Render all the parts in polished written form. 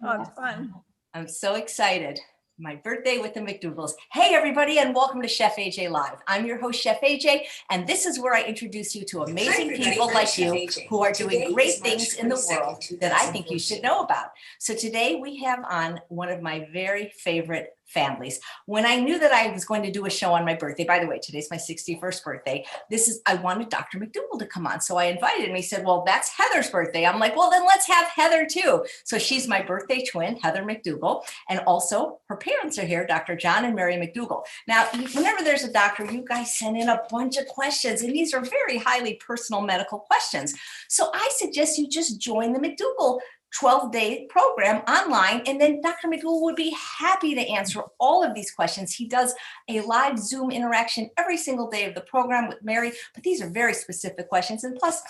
Oh, it's fun. I'm so excited. My birthday with the McDougall's. Hey, everybody, and welcome to Chef AJ Live. I'm your host, Chef AJ, and this is where I introduce you to amazing people like you who are doing great things in the world that I think you should know about. So today we have on one of my very favorite families. When I knew that I was going to do a show on my birthday, by the way, today's my 61st birthday, I wanted Dr. McDougall to come on. So I invited him. He said, well, that's Heather's birthday. I'm like, well, then let's have Heather too. So she's my birthday twin, Heather McDougall. And also her parents are here, Dr. John and Mary McDougall. Now, whenever there's a doctor, you guys send in a bunch of questions, and these are very highly personal medical questions. So I suggest you just join the McDougall 12-day program online, and then Dr. McDougall would be happy to answer all of these questions. He does a live Zoom interaction every single day of the program with Mary, but these are very specific questions. And plus,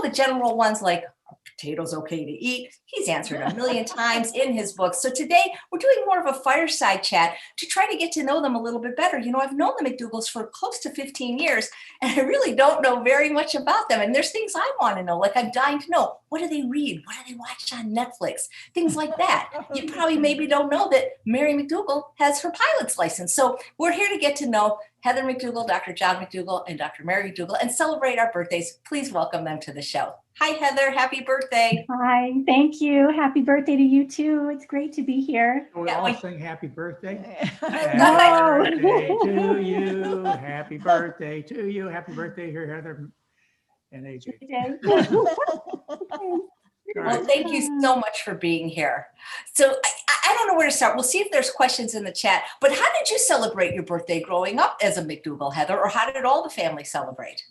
the general ones like, are potatoes okay to eat? He's answered a million times in his books. So today we're doing more of a fireside chat to try to get to know them a little bit better. I've known the McDougall's for close to 15 years, and I really don't know very much about them. And there's things I want to know, like I'm dying to know, what do they read? What do they watch on Netflix? Things like that. You probably maybe don't know that Mary McDougall has her pilot's license. So we're here to get to know Heather McDougall, Dr. John McDougall, and Dr. Mary McDougall, and celebrate our birthdays. Please welcome them to the show. Hi, Heather. Happy birthday. Hi. Thank you. Happy birthday to you too. It's great to be here. We all sing happy birthday. No. Happy birthday to you. Happy birthday to you. Happy birthday here, Heather and AJ. Well, thank you so much for being here. So I don't know where to start. We'll see if there's questions in the chat, but how did you celebrate your birthday growing up as a McDougall, Heather, or how did all the family celebrate?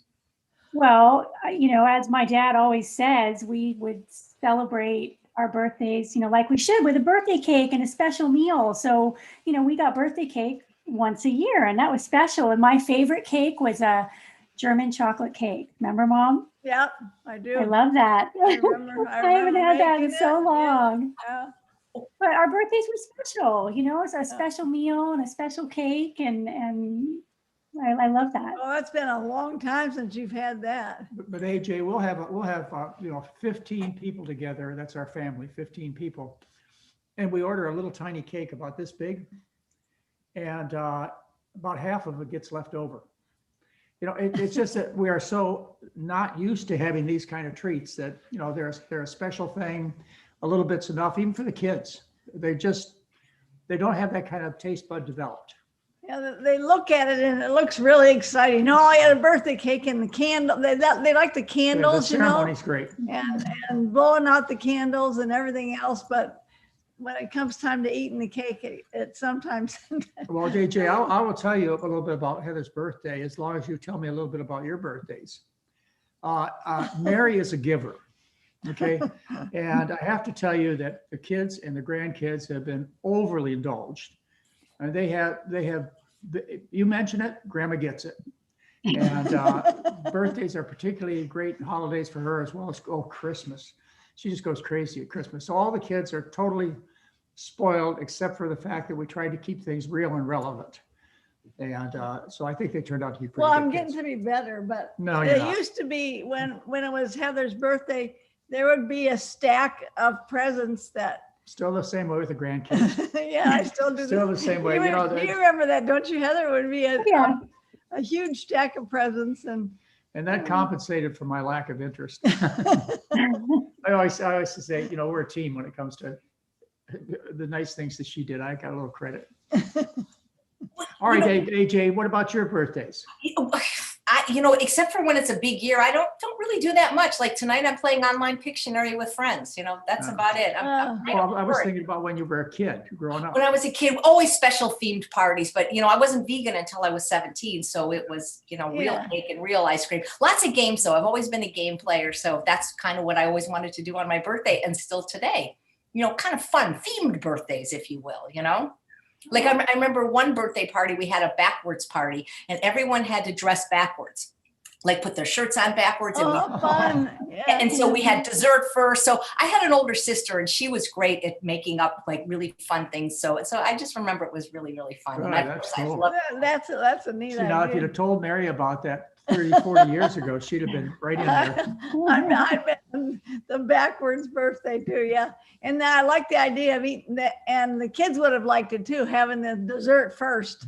Well, as my dad always says, we would celebrate our birthdays, like we should, with a birthday cake and a special meal. So, we got birthday cake once a year, and that was special. And my favorite cake was a German chocolate cake. Remember, Mom? Yep, I do. I love that. I remember I haven't had that in so long. Yeah. But our birthdays were special, it's a special meal and a special cake, and I love that. Well, it's been a long time since you've had that. But AJ, we'll have 15 people together. That's our family, 15 people, and we order a little tiny cake about this big, and about half of it gets left over. It's just that we are so not used to having these kind of treats that they're a special thing. A little bit's enough, even for the kids. They don't have that kind of taste bud developed. Yeah, they look at it and it looks really exciting. Oh, I had a birthday cake and the candle. They like the candles, the ceremony's great. And blowing out the candles and everything else. But when it comes time to eating the cake, it sometimes. Well, AJ, I will tell you a little bit about Heather's birthday, as long as you tell me a little bit about your birthdays. Mary is a giver. Okay. And I have to tell you that the kids and the grandkids have been overly indulged. And they have, you mention it, grandma gets it. And birthdays are particularly great holidays for her, as well as Christmas. She just goes crazy at Christmas. So all the kids are totally spoiled, except for the fact that we try to keep things real and relevant. And so I think they turned out to be pretty Well, good I'm kids. getting to be better, but No, it you're not. used to be when it was Heather's birthday, there would be a stack of presents that. Still the same way with the grandkids. Yeah, I still do. Still the same way. You remember that, don't you, Heather? It would be a huge stack of presents, and that compensated for my lack of interest. I always say, we're a team when it comes to the nice things that she did. I got a little credit. All right, AJ, what about your birthdays? Except for when it's a big year, I don't really do that much. Like tonight, I'm playing online Pictionary with friends. That's about it. I was thinking about when you were a kid growing up. When I was a kid, always special themed parties. But, I wasn't vegan until I was 17. So it was, real cake and real ice cream. Lots of games, though. I've always been a game player. So that's kind of what I always wanted to do on my birthday, and still today. Kind of fun, themed birthdays, if you will, Like I remember one birthday party, we had a backwards party, and everyone had to dress backwards, like put their shirts on backwards. Fun. Yeah. And so we had dessert first. So I had an older sister, and she was great at making up like really fun things. So I just remember it was really, really fun. Good, And that's cool. That's a neat idea. Now, if you'd have told Mary about that 30, 40 years ago, she'd have been right in there. I'm the backwards birthday too, yeah. And I like the idea of eating that, and the kids would have liked it too, having the dessert first.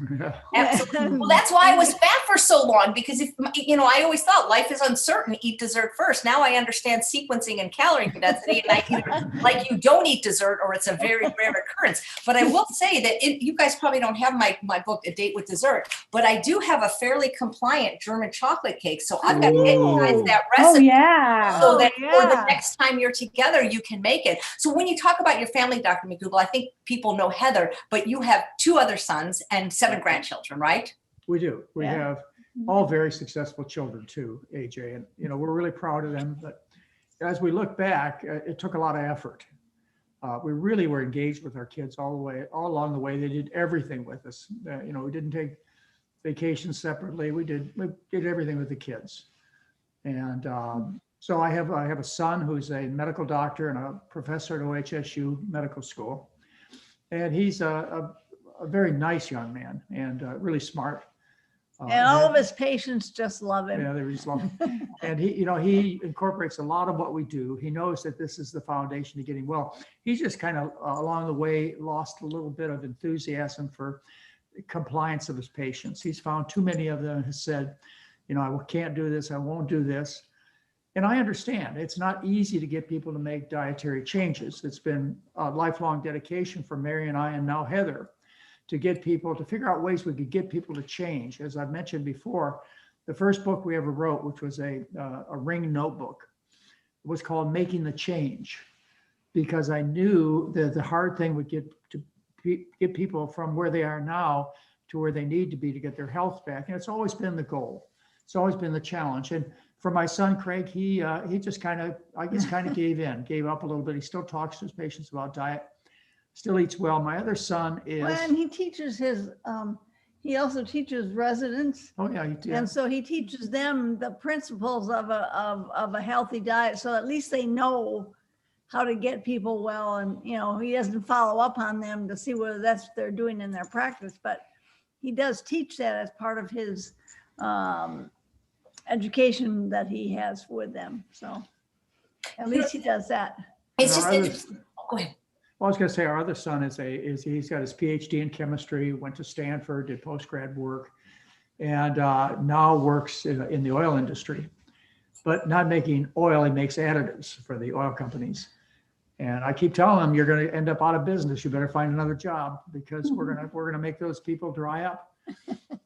Absolutely. Well, that's why I was fat for so long, because if I always thought life is uncertain, eat dessert first. Now I understand sequencing and calorie density, and I either like you don't eat dessert or it's a very rare occurrence. But I will say that you guys probably don't have my book, A Date with Dessert, but I do have a fairly compliant German chocolate cake. So I've got to get you guys that recipe. Oh, yeah. So that Oh, for the yeah. next time you're together, you can make it. So when you talk about your family, Dr. McDougall, I think people know Heather, but you have 2 other sons and 7 grandchildren, right? We do. We Yeah. have all very successful children too, AJ, and we're really proud of them. But as we look back, it took a lot of effort. We really were engaged with our kids all along the way. They did everything with us. We didn't take vacations separately. We did everything with the kids. And so I have a son who's a medical doctor and a professor at OHSU Medical School, and he's a very nice young man and really smart. And all of his patients just love him. Yeah, they just love him. And he incorporates a lot of what we do. He knows that this is the foundation to getting well. He's just kind of along the way lost a little bit of enthusiasm for compliance of his patients. He's found too many of them and has said, I can't do this, I won't do this. And I understand it's not easy to get people to make dietary changes. It's been a lifelong dedication for Mary and I, and now Heather, to get people to figure out ways we could get people to change. As I've mentioned before, the first book we ever wrote, which was a ring notebook, was called Making the Change, because I knew that the hard thing would get people from where they are now to where they need to be to get their health back. And it's always been the goal. It's always been the challenge. And for my son, Craig, he just kind of gave up a little bit. He still talks to his patients about diet, still eats well. My other son is. Well, and he teaches he also teaches residents. Oh yeah, And so he teaches them the principles of a healthy diet. So at least they know how to get people well. And, he doesn't follow up on them to see whether that's what they're doing in their practice, but he does teach that as part of his education that he has with them. So at least he does that. It's just interesting. Go ahead. Well, I was going to say our other son he's got his PhD in chemistry, went to Stanford, did postgrad work, and now works in the oil industry, but not making oil. He makes additives for the oil companies. And I keep telling him, you're going to end up out of business. You better find another job, because we're going to make those people dry up.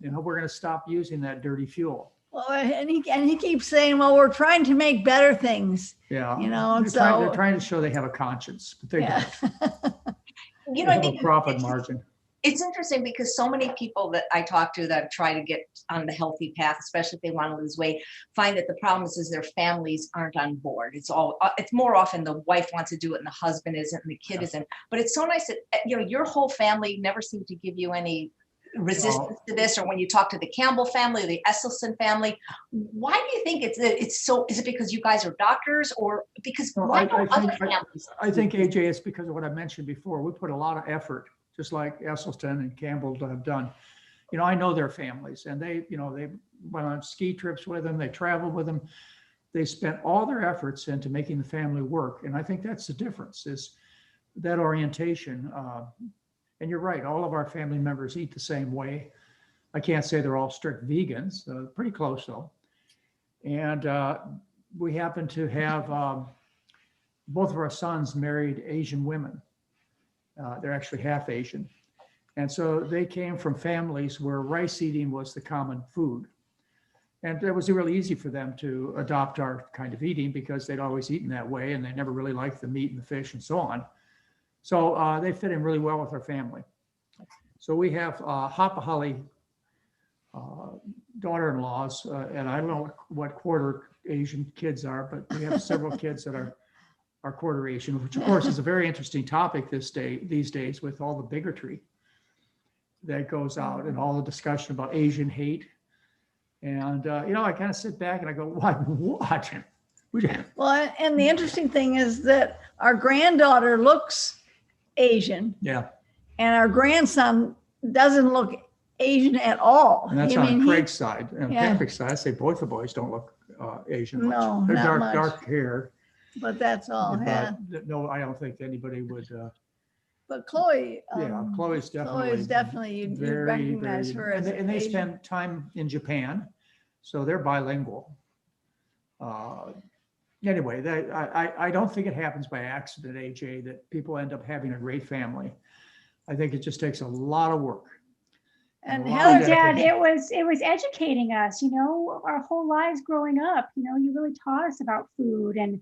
We're going to stop using that dirty fuel. Well, and he keeps saying, well, we're trying to make better things. Yeah. And they're trying to show they have a conscience, but they don't. They I have think a profit margin. it's interesting because so many people that I talk to that try to get on the healthy path, especially if they want to lose weight, find that the problem is their families aren't on board. It's more often the wife wants to do it and the husband isn't and the kid isn't. But it's so nice that your whole family never seemed to give you any resistance to this. Or when you talk to the Campbell family or the Esselstyn family, why do you think it's so? Is it because you guys are doctors, or because why don't other families? I think, AJ, it's because of what I mentioned before. We put a lot of effort, just like Esselstyn and Campbell have done. I know their families, and they went on ski trips with them. They traveled with them. They spent all their efforts into making the family work. And I think that's the difference, is that orientation. And you're right, all of our family members eat the same way. I can't say they're all strict vegans, pretty close though. And we happen to have both of our sons married Asian women. They're actually half Asian. And so they came from families where rice eating was the common food. And it was really easy for them to adopt our kind of eating because they'd always eaten that way and they never really liked the meat and the fish and so on. So they fit in really well with our family. So we have Hopahali daughter-in-laws, and I don't know what quarter Asian kids are, but we have several kids that are quarter Asian, which of course is a very interesting topic these days with all the bigotry that goes out and all the discussion about Asian hate. And, I kind of sit back and I go, what? Well, and the interesting thing is that our granddaughter looks Asian. Yeah. And our grandson doesn't look Asian at all. And that's I mean, on he- Craig's side. And Yeah. Patrick's side, I say both the boys don't look Asian much. No, They're not dark much. hair. But that's all, yeah. But no, I don't think anybody would, But Chloe. Chloe's definitely. You'd very, recognize very- her as. And they Asian. spend time in Japan, so they're bilingual. Anyway, I don't think it happens by accident, AJ, that people end up having a great family. I think it just takes a lot of work. And a lot Oh, of Heather, Dad, dedication. it was educating us, our whole lives growing up. You really taught us about food and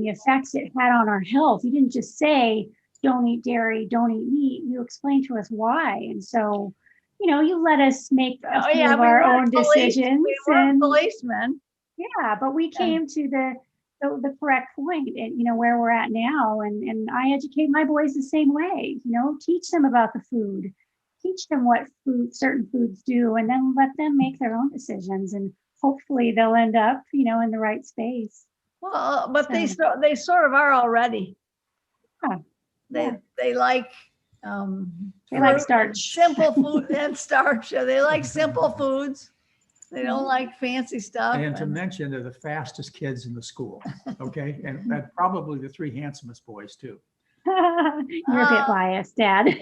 the effects it had on our health. You didn't just say, don't eat dairy, don't eat meat. You explained to us why. And so, you let us make a few of we our weren't own decisions. We weren't And policemen. yeah, but we came to the correct point and, where we're at now. And I educate my boys the same way, teach them about the food, teach them what certain foods do, and then let them make their own decisions. And hopefully they'll end up, in the right space. Well, but they So- sort of are already. Yeah. They like They like fruit, starch. simple food and starch. They like simple foods. They don't like fancy stuff. And to and- mention, they're the fastest kids in the school, okay? And probably the three handsomest boys too. You're a bit biased, Dad.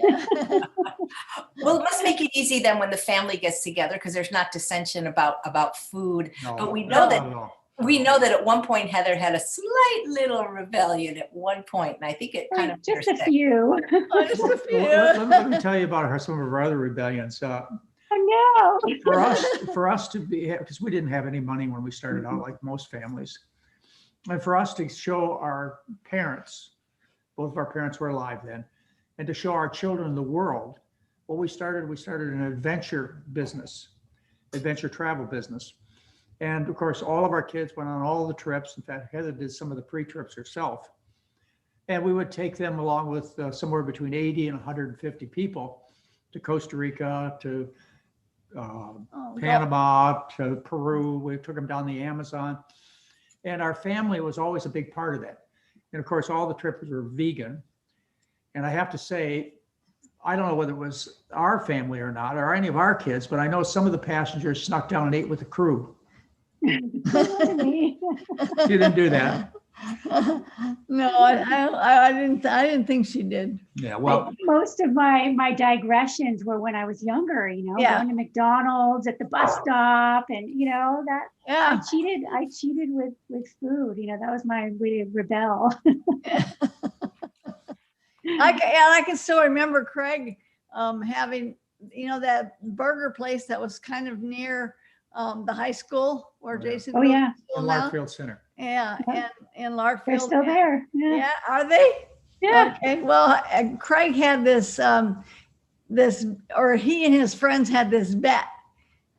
Well, it must make it easy then when the family gets together because there's not dissension about food. No, But we know that- no. We know that at one point Heather had a slight little rebellion at one point, and I think it kind of Just a intersected. few. Oh, just a few. Let me tell you about some of our other rebellions. Oh, no. For us to be, because we didn't have any money when we started out, like most families, and for us to show our parents, both of our parents were alive then, and to show our children the world, what we started an adventure travel business. And of course, all of our kids went on all the trips. In fact, Heather did some of the pre-trips herself. And we would take them along with somewhere between 80 and 150 people to Costa Rica, to Panama, to Peru. We took them down the Amazon. And our family was always a big part of that. And of course, all the trips were vegan. And I have to say, I don't know whether it was our family or not, or any of our kids, but I know some of the passengers snuck down and ate with the crew. Me. She didn't do that. No, I didn't think she did. Yeah, well, Most of my digressions were when I was younger, Yeah. going to McDougall's at the bus stop and, that I Yeah. cheated with food. That was my way to rebel. I can still remember Craig having, that burger place that was kind of near the high school where Oh, yeah. Jason Oh, goes yeah. to school in now. Larkfield Center. Yeah, Yeah. and Larkfield. They're still there. Yeah. Yeah, are they? Yeah. Okay, well, Craig had this, or he and his friends had this bet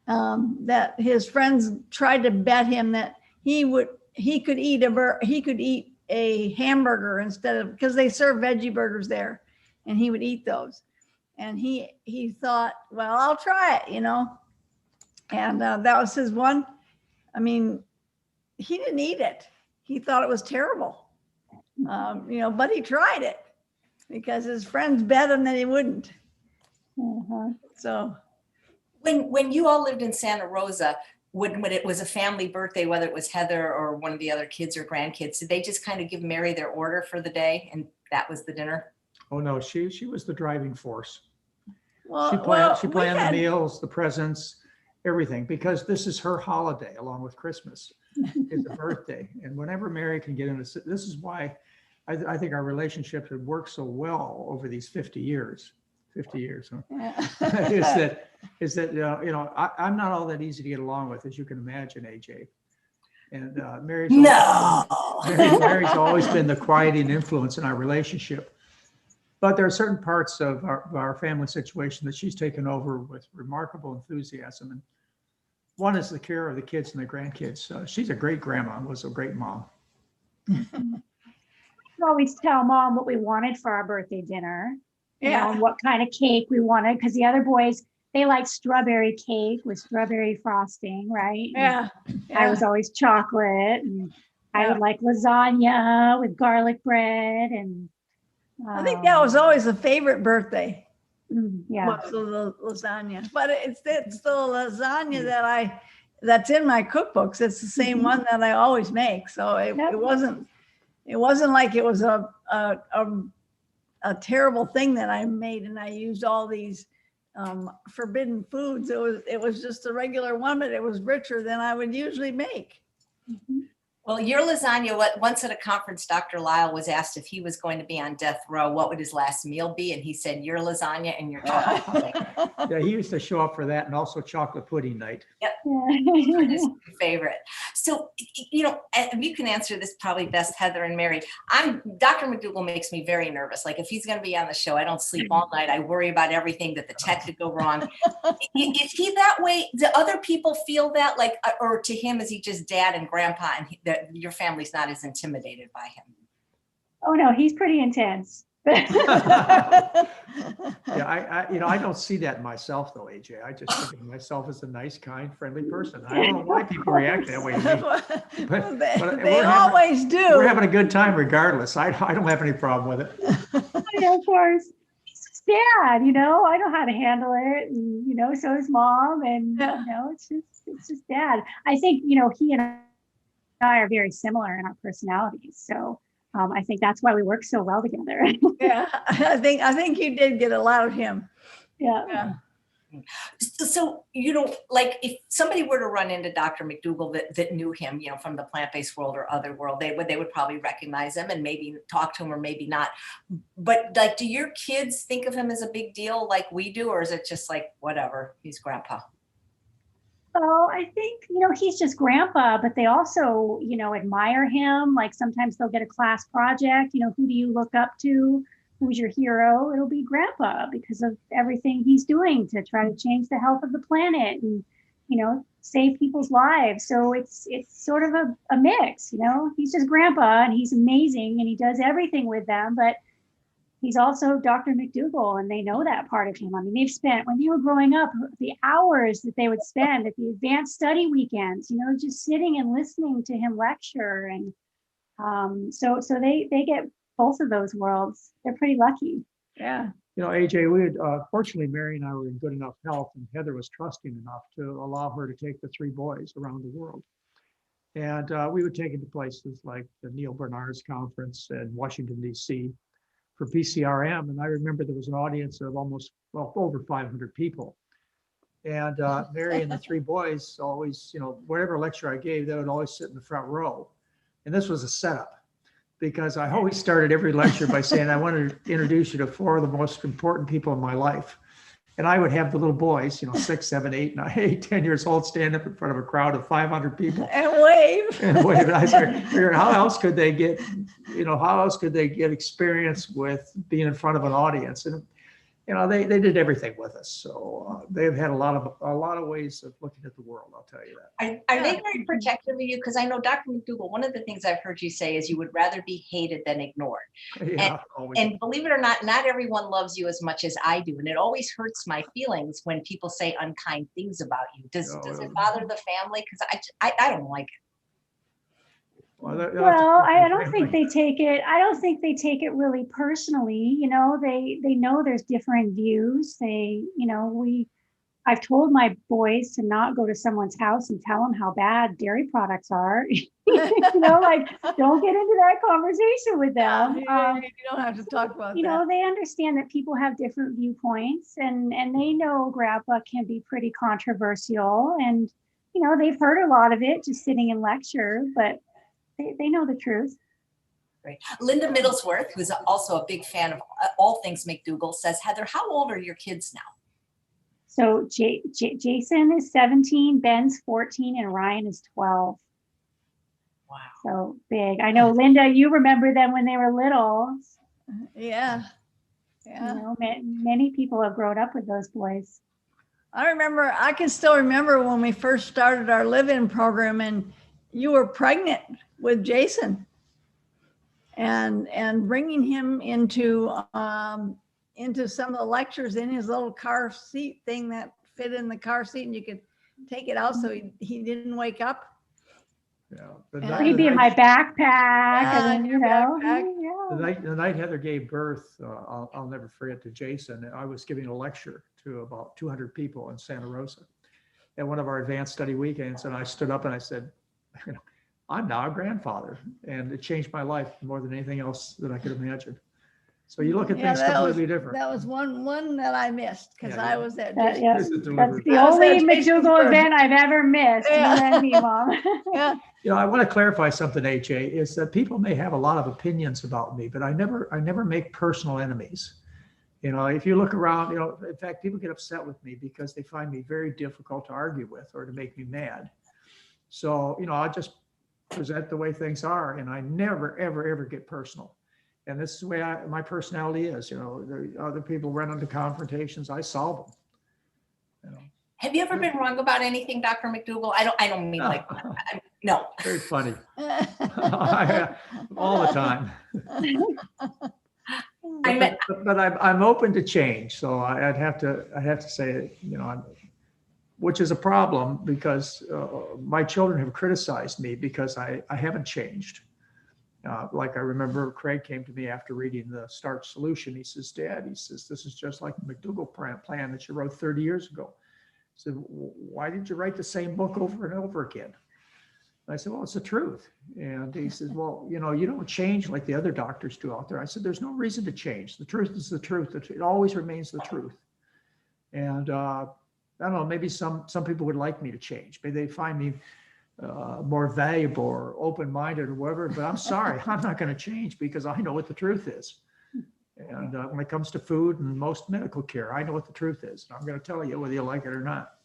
that his friends tried to bet him that he could eat a hamburger instead of, because they serve veggie burgers there, and he would eat those. And he thought, well, I'll try it, and that was his one. I mean, he didn't eat it. He thought it was terrible. But he tried it because his friends bet him that he wouldn't. Uh-huh. So, When you all lived in Santa Rosa, when it was a family birthday, whether it was Heather or one of the other kids or grandkids, did they just kind of give Mary their order for the day and that was the dinner? Oh, no, she was the driving force. well, She we planned the had- meals, the presents, everything, because this is her holiday along with Christmas. It's a birthday. And whenever Mary can get into, this is why I think our relationship had worked so well over these 50 years. 50 years, huh? is that I'm not all that easy to get along with, as you can imagine, AJ. And Mary's always been the quieting influence in our relationship. But there are certain parts of our family situation that she's taken over with remarkable enthusiasm. And one is the care of the kids and the grandkids. She's a great grandma and was a great mom. We always tell Mom what we wanted for our birthday dinner. Yeah. What kind of cake we wanted, because the other boys, they like strawberry cake with strawberry frosting, right? Yeah. I was always chocolate, and I would like lasagna with garlic bread, and I think that was always a favorite birthday. Yeah. was the lasagna, but it's the lasagna that's in my cookbooks. It's the same one that I always make. So it wasn't like it was a terrible thing that I made and I used all these forbidden foods. It was just a regular one, but it was richer than I would usually make. Well, your lasagna, once at a conference, Dr. Lyle was asked if he was going to be on death row, what would his last meal be? And he said, your lasagna and your chocolate pudding. Yeah, he used to show up for that and also chocolate pudding night. Yep. Those are his favorite. So, and you can answer this probably best, Heather and Mary. Dr. McDougall makes me very nervous. Like if he's going to be on the show, I don't sleep all night. I worry about everything that the tech could go wrong. Is he that way? Do other people feel that, like, or to him, is he just dad and grandpa and that your family's not as intimidated by him? Oh no, he's pretty intense. Yeah, I don't see that in myself though, AJ. I just think of myself as a nice, kind, friendly person. I don't know why people react that way to me. But they always do. We're having a good time regardless. I don't have any problem with it. Yeah, of course. He's just dad, I know how to handle it. And, so is mom. And, it's just dad. I think, he and I are very similar in our personalities. So I think that's why we work so well together. Yeah, I think you did get a lot of him. Yeah. So, like if somebody were to run into Dr. McDougall that knew him, from the plant-based world or other world, they would probably recognize him and maybe talk to him or maybe not. But like, do your kids think of him as a big deal like we do? Or is it just like, whatever, he's grandpa? Oh, I think, he's just grandpa, but they also, admire him. Like sometimes they'll get a class project, who do you look up to? Who's your hero? It'll be grandpa because of everything he's doing to try to change the health of the planet and, save people's lives. So it's sort of a mix, he's just grandpa and he's amazing and he does everything with them, but he's also Dr. McDougall, and they know that part of him. I mean, they've spent, when they were growing up, the hours that they would spend at the advanced study weekends, just sitting and listening to him lecture. And so they get both of those worlds. They're pretty lucky. Yeah. AJ, we had, fortunately, Mary and I were in good enough health, and Heather was trusting enough to allow her to take the 3 boys around the world. And we would take them to places like the Neil Bernard's conference in Washington, D.C., for PCRM, and I remember there was an audience of over 500 people. And Mary and the 3 boys always, whatever lecture I gave, they would always sit in the front row. And this was a setup because I always started every lecture by saying, I want to introduce you to 4 of the most important people in my life. And I would have the little boys, 6, 7, 8, 9, 10 years old, stand up in front of a crowd of 500 people and wave. And wave. And I figured, how else could they get experience with being in front of an audience? And they did everything with us. So they've had a lot of ways of looking at the world. I'll tell you that. Are they very protective of you? Because I know Dr. McDougall, one of the things I've heard you say is you would rather be hated than ignored. Yeah, and believe it or not everyone loves you as much as I do. And it always hurts my feelings when people say unkind things about you. Does it bother the family? Because I don't like it. Well, I don't think they take it. I don't think they take it really personally. They know there's different views. I've told my boys to not go to someone's house and tell them how bad dairy products are. Like don't get into that conversation with them. You don't have to talk about that. They understand that people have different viewpoints, and they know Grandpa can be pretty controversial, and they've heard a lot of it just sitting in lecture, but they know the truth. Right. Linda Middlesworth, who's also a big fan of all things McDougall, says, Heather, how old are your kids now? So Jason is 17, Ben's 14, and Ryan is 12. Wow. So big. I know, Linda, you remember them when they were little. Yeah. Yeah. Many people have grown up with those boys. I can still remember when we first started our live-in program and you were pregnant with Jason and bringing him into some of the lectures in his little car seat thing that fit in the car seat and you could take it out so he didn't wake up. Yeah. He'd be in my backpack Yeah, and, in your backpack. yeah. The night Heather gave birth, I'll never forget, to Jason. I was giving a lecture to about 200 people in Santa Rosa at one of our advanced study weekends. And I stood up and I said, I'm now a grandfather. And it changed my life more than anything else that I could imagine. So you look at Yeah, things completely different. That was one that I missed because Yeah, I yeah. was at That- Jason's. yeah. This is That's delivered. the I was only at Jason's McDougall birth. event I've ever missed. Yeah. You and me, Mom. Yeah, I want to clarify something, AJ, is that people may have a lot of opinions about me, but I never make personal enemies. If you look around, in fact, people get upset with me because they find me very difficult to argue with or to make me mad. So, I just present the way things are, and I never, ever, ever get personal. And this is the way my personality is. Other people run into confrontations, I solve them. Have you ever been wrong about anything, Dr. McDougall? I don't mean like, no. Very funny. All the time. But I'm open to change. So I'd have to say, which is a problem because my children have criticized me because I haven't changed. Like I remember Craig came to me after reading the Starch Solution. He says, Dad, this is just like the McDougall plan that you wrote 30 years ago. I said, why did you write the same book over and over again? I said, well, it's the truth. And he says, well, you don't change like the other doctors do out there. I said, there's no reason to change. The truth is the truth. It always remains the truth. And I don't know, maybe some people would like me to change. Maybe they find me more valuable or open-minded or whatever, but I'm sorry, I'm not going to change because I know what the truth is. And when it comes to food and most medical care, I know what the truth is. And I'm going to tell you whether you like it or not.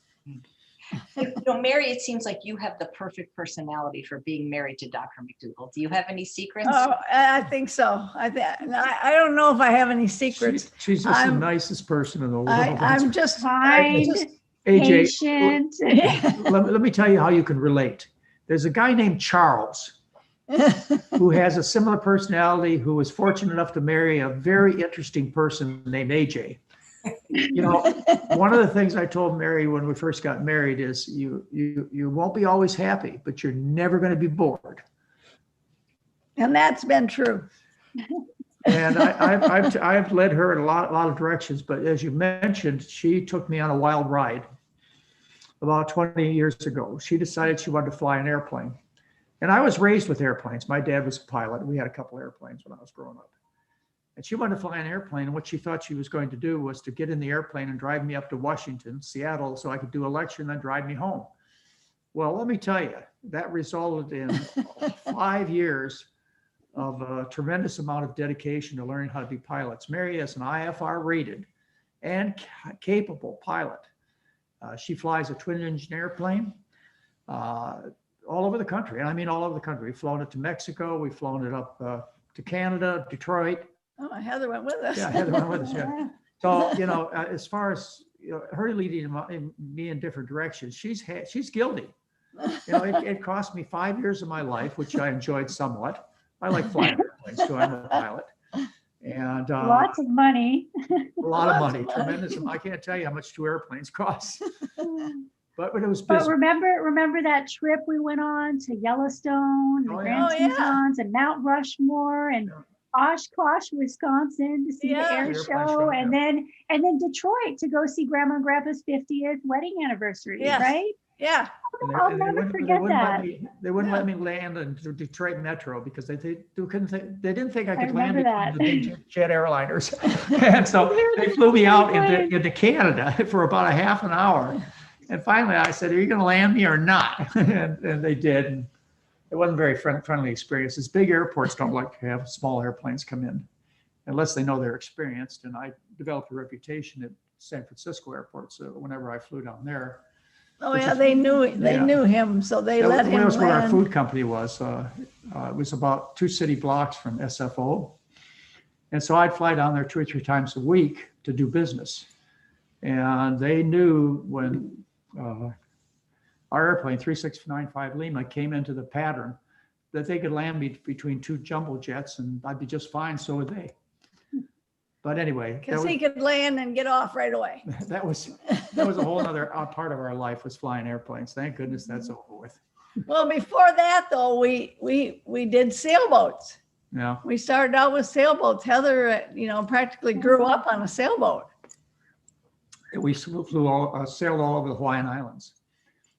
Mary, it seems like you have the perfect personality for being married to Dr. McDougall. Do you have any secrets? Oh, I think so. I don't know if I have any secrets. She's just the nicest person in the world. I'm just Kind, AJ, patient. let me tell you how you can relate. There's a guy named Charles who has a similar personality, who was fortunate enough to marry a very interesting person named AJ. One of the things I told Mary when we first got married is you won't be always happy, but you're never going to be bored. And that's been true. And I've led her in a lot of directions, but as you mentioned, she took me on a wild ride about 20 years ago. She decided she wanted to fly an airplane. And I was raised with airplanes. My dad was a pilot. We had a couple airplanes when I was growing up. And she wanted to fly an airplane. And what she thought she was going to do was to get in the airplane and drive me up to Washington, Seattle, so I could do a lecture and then drive me home. Well, let me tell you, that resulted in 5 years of a tremendous amount of dedication to learning how to be pilots. Mary is an IFR rated and capable pilot. She flies a twin engine airplane all over the country. And I mean all over the country. We've flown it to Mexico. We've flown it up to Canada, Detroit. Oh, Heather went with us. Yeah, Heather went with us, yeah. So, as far as her leading me in different directions, she's guilty. It cost me 5 years of my life, which I enjoyed somewhat. I like flying airplanes too. I'm a pilot. And Lots of money. a lot of money, tremendous. I can't tell you how much 2 airplanes cost. But it was But business. remember that trip we went on to Yellowstone, the Oh, Grand yeah. Tetons, and Mount Rushmore, and Oshkosh, Wisconsin, to see the air Airplane show, show, and then Detroit to go see Grandma and Grandpa's 50th wedding anniversary, Yes. right? Yeah. And I'll they never wouldn't- forget that. They wouldn't let me land in Detroit Metro because they didn't think I could land remember in the that. big jet airliners. And so they flew me out into Canada for about a half an hour. And finally I said, are you going to land me or not? And they did. And it wasn't a very friendly experience. These big airports don't like to have small airplanes come in unless they know they're experienced. And I developed a reputation at San Francisco airport. So whenever I flew down there, Oh, yeah, they knew him, so they let him that was where our land. food company was. It was about 2 city blocks from SFO. And so I'd fly down there 2 or 3 times a week to do business. And they knew when our airplane 3695 Lima came into the pattern that they could land me between 2 jumbo jets and I'd be just fine. So would they. But anyway, Because he could land and get off right away. that was a whole other part of our life, was flying airplanes. Thank goodness that's over with. Well, before that though, we did sailboats. Yeah. We started out with sailboats. Heather, practically grew up on a sailboat. We sailed all over the Hawaiian Islands.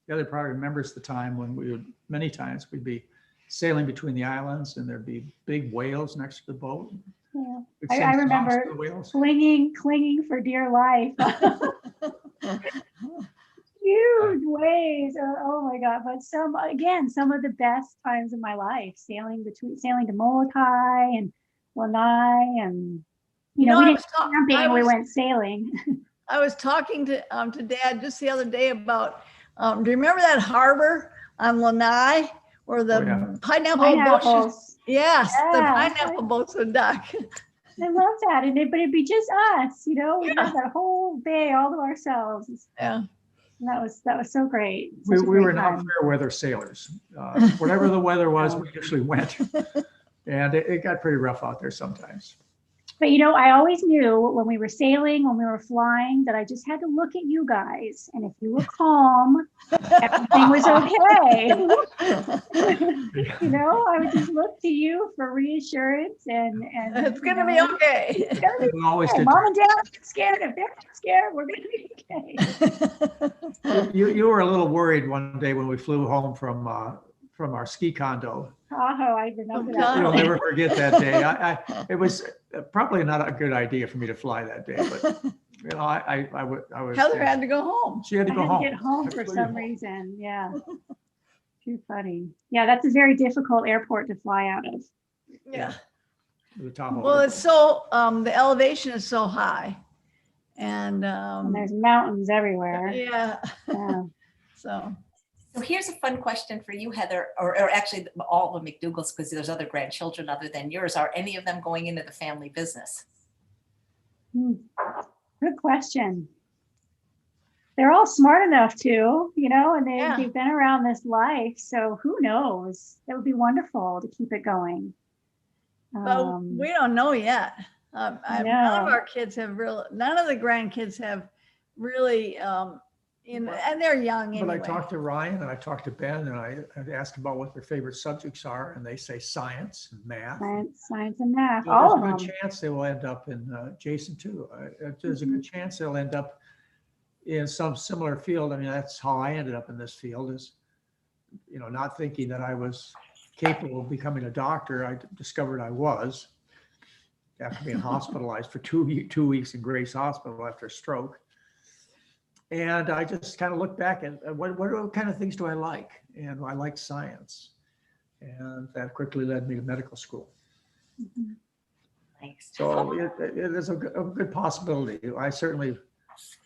Heather probably remembers the time when many times we'd be sailing between the islands and there'd be big whales next to the boat. Yeah. We'd I sing songs remember to the whales. clinging for dear life. Huge waves. Oh my God. But some of the best times of my life, sailing to Molokai and Lanai, and we didn't camping, we went sailing. I was talking to Dad just the other day about, do you remember that harbor on Lanai where the pineapple boats? Yes, the pineapple boats would dock. I love that. But it'd be just us, we had that whole bay all to ourselves. Yeah. And that was so great. We were not fair weather sailors. Whatever the weather was, we usually went. And it got pretty rough out there sometimes. But I always knew when we were sailing, when we were flying, that I just had to look at you guys. And if you were calm, everything was okay. I would just look to you for reassurance and it's gonna be okay. It's gonna be Always okay. did. Mom and Dad get scared. If they're scared, we're gonna be okay. You were a little worried one day when we flew home from our ski condo. Tahoe, I remember that. You'll never forget that day. It was probably not a good idea for me to fly that day, but I was. Heather had to go home. She had to go home. Get home for some reason. Yeah. Too funny. Yeah, that's a very difficult airport to fly out of. Yeah. The Tahoe. Well, it's so the elevation is so high, and there's mountains everywhere. Yeah. Yeah. So here's a fun question for you, Heather, or actually all the McDougalls, because there's other grandchildren other than yours. Are any of them going into the family business? Good question. They're all smart enough to, and they've been around this life. So who knows? That would be wonderful to keep it going. But we don't know yet. None of our kids none of the grandkids have really, and they're young anyway. But I talked to Ryan and I talked to Ben and I asked about what their favorite subjects are, and they say science and math. Science and math. So all of there's a them. good chance they will end up in Jason too. There's a good chance they'll end up in some similar field. I mean, that's how I ended up in this field, is, not thinking that I was capable of becoming a doctor. I discovered I was after being hospitalized for 2 weeks in Grace Hospital after a stroke. And I just kind of looked back at what kind of things do I like? And I liked science. And that quickly led me to medical school. Thanks. So it is a good possibility. I certainly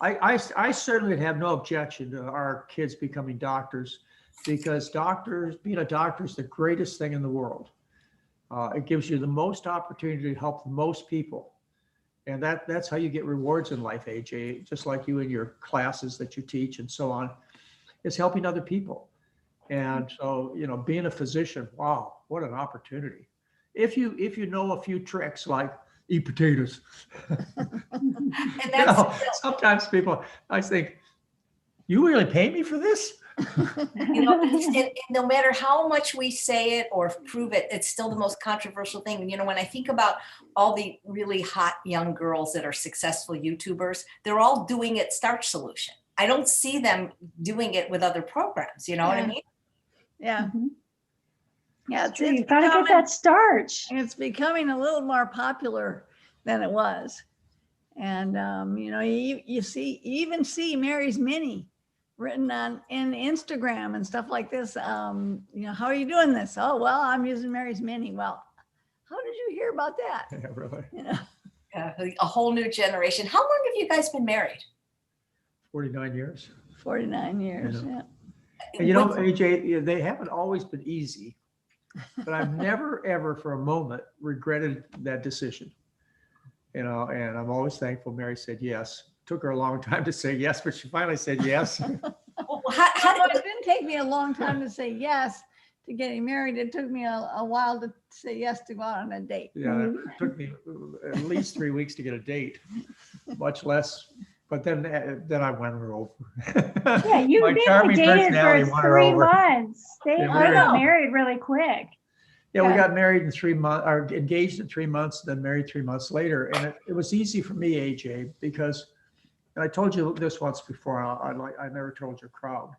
would have no objection to our kids becoming doctors, because being a doctor is the greatest thing in the world. It gives you the most opportunity to help the most people. And that's how you get rewards in life, AJ, just like you in your classes that you teach and so on, is helping other people. And so, being a physician, wow, what an opportunity. If you know a few tricks like eat potatoes. And that's sometimes I think, you really pay me for this? and no matter how much we say it or prove it, it's still the most controversial thing. When I think about all the really hot young girls that are successful YouTubers, they're all doing it starch solution. I don't see them doing it with other programs. You know what I mean? Yeah. Mm-hmm. Yeah. You've got to get that starch. It's becoming a little more popular than it was. And, you even see Mary's Mini written in Instagram and stuff like this. How are you doing this? Oh, well, I'm using Mary's Mini. Well, how did you hear about that? Yeah, really. A whole new generation. How long have you guys been married? 49 years. 49 years. Yeah. And AJ, they haven't always been easy, but I've never, ever for a moment regretted that decision. And I'm always thankful Mary said yes. Took her a long time to say yes, but she finally said yes. It didn't take me a long time to say yes to getting married. It took me a while to say yes to go out on a date. Yeah, it took me at least 3 weeks to get a date, much less But then I won her over. Yeah, you My only charming dated personality for won her 3 over. months. They Yeah, got really? married really quick. Yeah, we Yeah. got married in 3 months, or engaged in 3 months, then married 3 months later. And it was easy for me, AJ, because, and I told you this once before, I never told your crowd.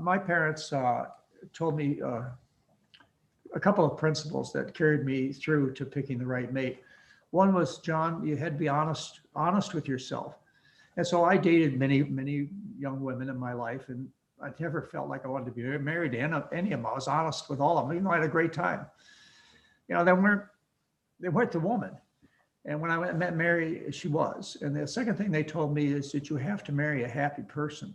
My parents told me a couple of principles that carried me through to picking the right mate. One was, John, you had to be honest with yourself. And so I dated many young women in my life, and I never felt like I wanted to be married to any of them. I was honest with all of them, even though I had a great time. You know, they weren't the woman. And when I met Mary, she was. And the second thing they told me is that you have to marry a happy person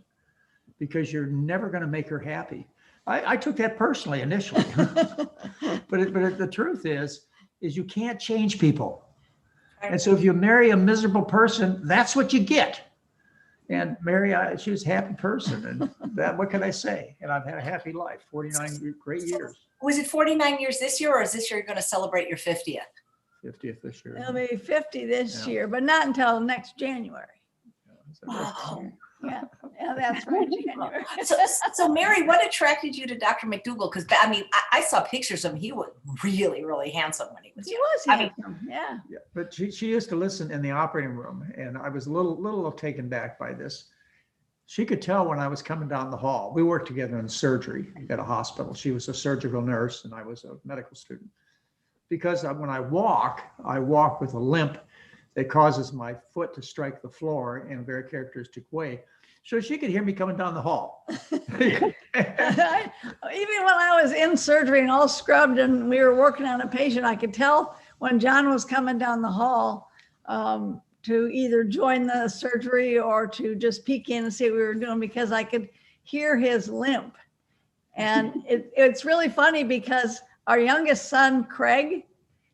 because you're never going to make her happy. I took that personally initially, but the truth is you can't change people. And so if you marry a miserable person, that's what you get. And Mary, she was a happy person, and that, what can I say? And I've had a happy life, 49 great years. Was it 49 years this year, or is this year you're going to celebrate your 50th? 50th this year. It'll be 50 this Yeah. year, but not until next January. Oh. Yeah, that's right, January. So Mary, what attracted you to Dr. McDougall? Because I mean, I saw pictures of him. He was really handsome when he was He young. was I mean, handsome, yeah. Yeah, but she used to listen in the operating room, and I was a little taken back by this. She could tell when I was coming down the hall. We worked together in surgery at a hospital. She was a surgical nurse, and I was a medical student. Because when I walk with a limp that causes my foot to strike the floor in a very characteristic way. So she could hear me coming down the hall. Even when I was in surgery and all scrubbed and we were working on a patient, I could tell when John was coming down the hall to either join the surgery or to just peek in and see what we were doing, because I could hear his limp. And it's really funny because our youngest son, Craig,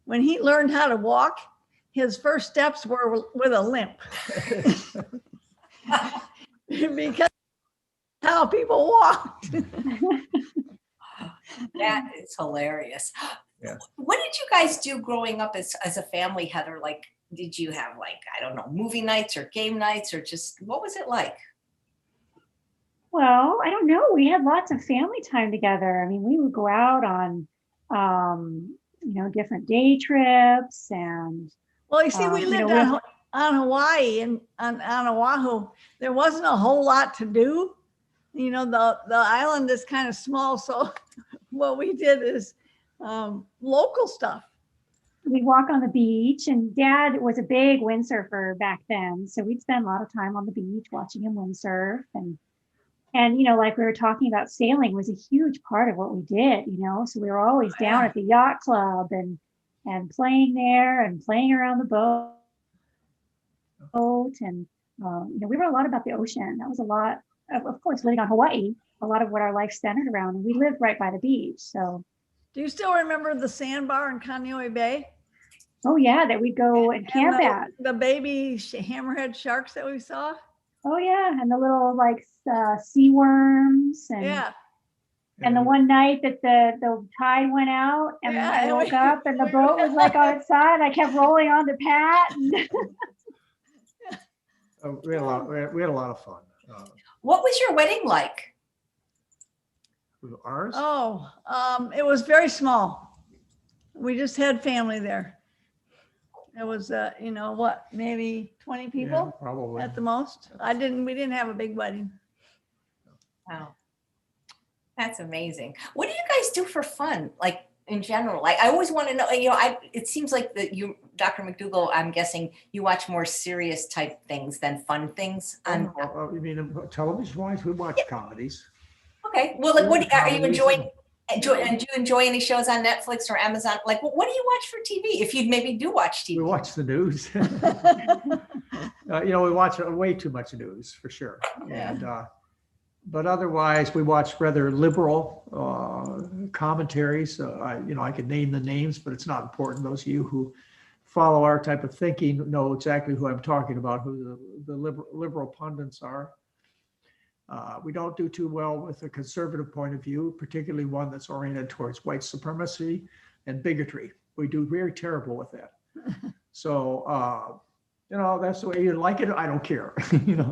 when he learned how to walk, his first steps were with a limp. Because how people walked. that is hilarious. Yeah. What did you guys do growing up as a family, Heather? Like, did you have, like, I don't know, movie nights or game nights, or just what was it like? Well, I don't know. We had lots of family time together. I mean, we would go out on, different day trips, and Well, you see, we you know, lived on Hawaii and on Oahu. There wasn't a whole lot to do. You know, the island is kind of small. So what we did is local stuff. we'd walk on the beach. And Dad was a big windsurfer back then, so we'd spend a lot of time on the beach watching him windsurf. And like we were talking about, sailing was a huge part of what we did. So we were always down at the yacht club and playing there and playing around the boat. And we were a lot about the ocean. That was a lot of course, living on Hawaii, a lot of what our life centered around. And we lived right by the beach. So Do you still remember the sandbar in Kaneohe Bay? oh yeah, that we'd go and camp at. The baby hammerhead sharks that we saw? Oh yeah, and the little sea worms. And Yeah. And the one night that the tide went out, and I woke up and the boat was outside. I kept rolling on the Pat. We had a lot of fun. What was your wedding like? Ours? Oh, it was very small. We just had family there. It was, maybe 20 Yeah, people probably. at the most. We didn't have a big wedding. Wow. That's amazing. What do you guys do for fun? Like, in general, like, I always want to know, it seems like that you, Dr. McDougall, I'm guessing you watch more serious type things than fun things. You mean television-wise? We watch comedies. Okay. Well, like, what are you Comedies enjoying? And do you enjoy any shows on Netflix or Amazon? Like, what do you watch for TV? If you maybe do watch TV. We watch the news. We watch way too much news, for sure. Yeah. And but otherwise, we watch rather liberal commentaries. I could name the names, but it's not important. Those of you who follow our type of thinking know exactly who I'm talking about, who the liberal pundits are. We don't do too well with a conservative point of view, particularly one that's oriented towards white supremacy and bigotry. We do very terrible with that. So you know, that's the way you like it. I don't care, you know.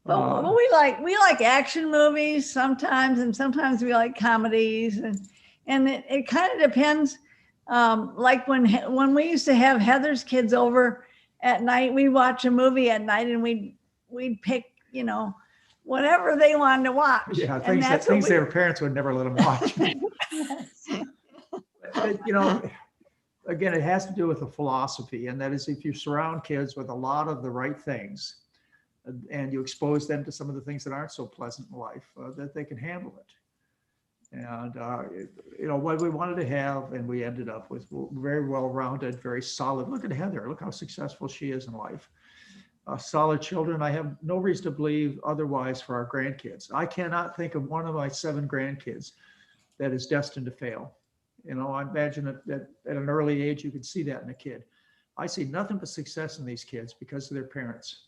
But we like action movies sometimes, and sometimes we like comedies, and it kind of depends. Like when we used to have Heather's kids over at night, we watch a movie at night, and we'd pick, you know, whatever they wanted to watch. Yeah, And things their parents would never let them watch. You know, again, it has to do with the philosophy, and that is if you surround kids with a lot of the right things, and you expose them to some of the things that aren't so pleasant in life, that they can handle it. And, you know, what we wanted to have, and we ended up with very well-rounded, very solid. Look at Heather. Look how successful she is in life. Solid children. I have no reason to believe otherwise for our grandkids. I cannot think of one of my 7 grandkids that is destined to fail. You know, I imagine that at an early age, you could see that in a kid. I see nothing but success in these kids because of their parents.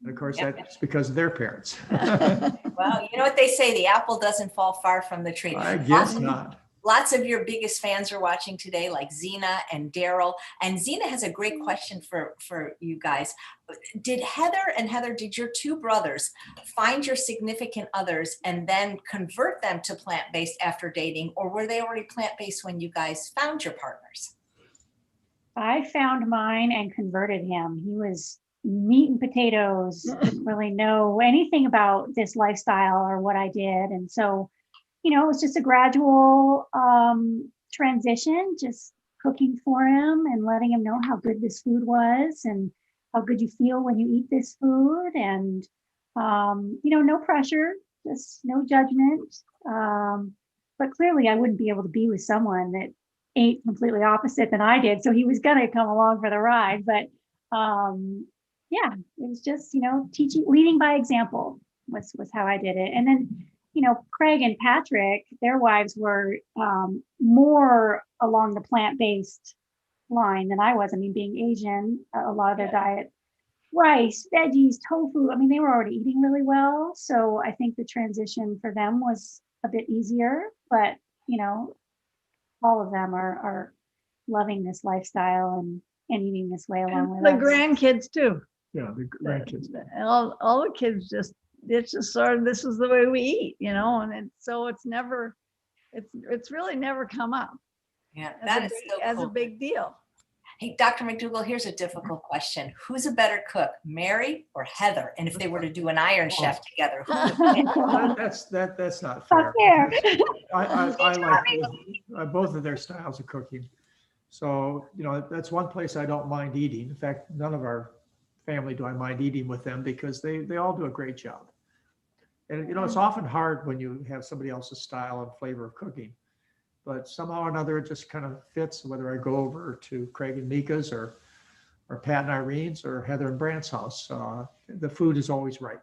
And of course, that's because of their parents. Well, you know what they say, the apple doesn't fall far from the tree. I guess not. Lots of your biggest fans are watching today, like Zena and Daryl. And Zena has a great question for you guys. Did your 2 brothers find your significant others and then convert them to plant-based after dating, or were they already plant-based when you guys found your partners? I found mine and converted him. He was meat and potatoes, didn't really know anything about this lifestyle or what I did. And so, you know, it was just a gradual transition, just cooking for him and letting him know how good this food was and how good you feel when you eat this food. And, you know, no pressure, just no judgment. But clearly I wouldn't be able to be with someone that ate completely opposite than I did. So he was going to come along for the ride. But yeah, it was just, you know, leading by example was how I did it. And then, you know, Craig and Patrick, their wives were more along the plant-based line than I was. I mean, being Asian, a lot of their diet, rice, veggies, tofu. I mean, they were already eating really well. So I think the transition for them was a bit easier, but, you know, all of them are loving this lifestyle and eating this way along with the us. grandkids too. Yeah, the grandkids. All the kids it's just sort of, this is the way we eat, you know, and it's really never come up. Yeah, that is so cool. As a big deal. Hey, Dr. McDougall, here's a difficult question. Who's a better cook, Mary or Heather? And if they were to do an Iron Chef together, who would win? Well, that's not fair. Not fair. I like both of their styles of cooking. So, you know, that's one place I don't mind eating. In fact, none of our family do I mind eating with them because they all do a great job. And, you know, it's often hard when you have somebody else's style and flavor of cooking. But somehow or another, it just kind of fits, whether I go over to Craig and Mika's or Pat and Irene's or Heather and Brant's house. The food is always right.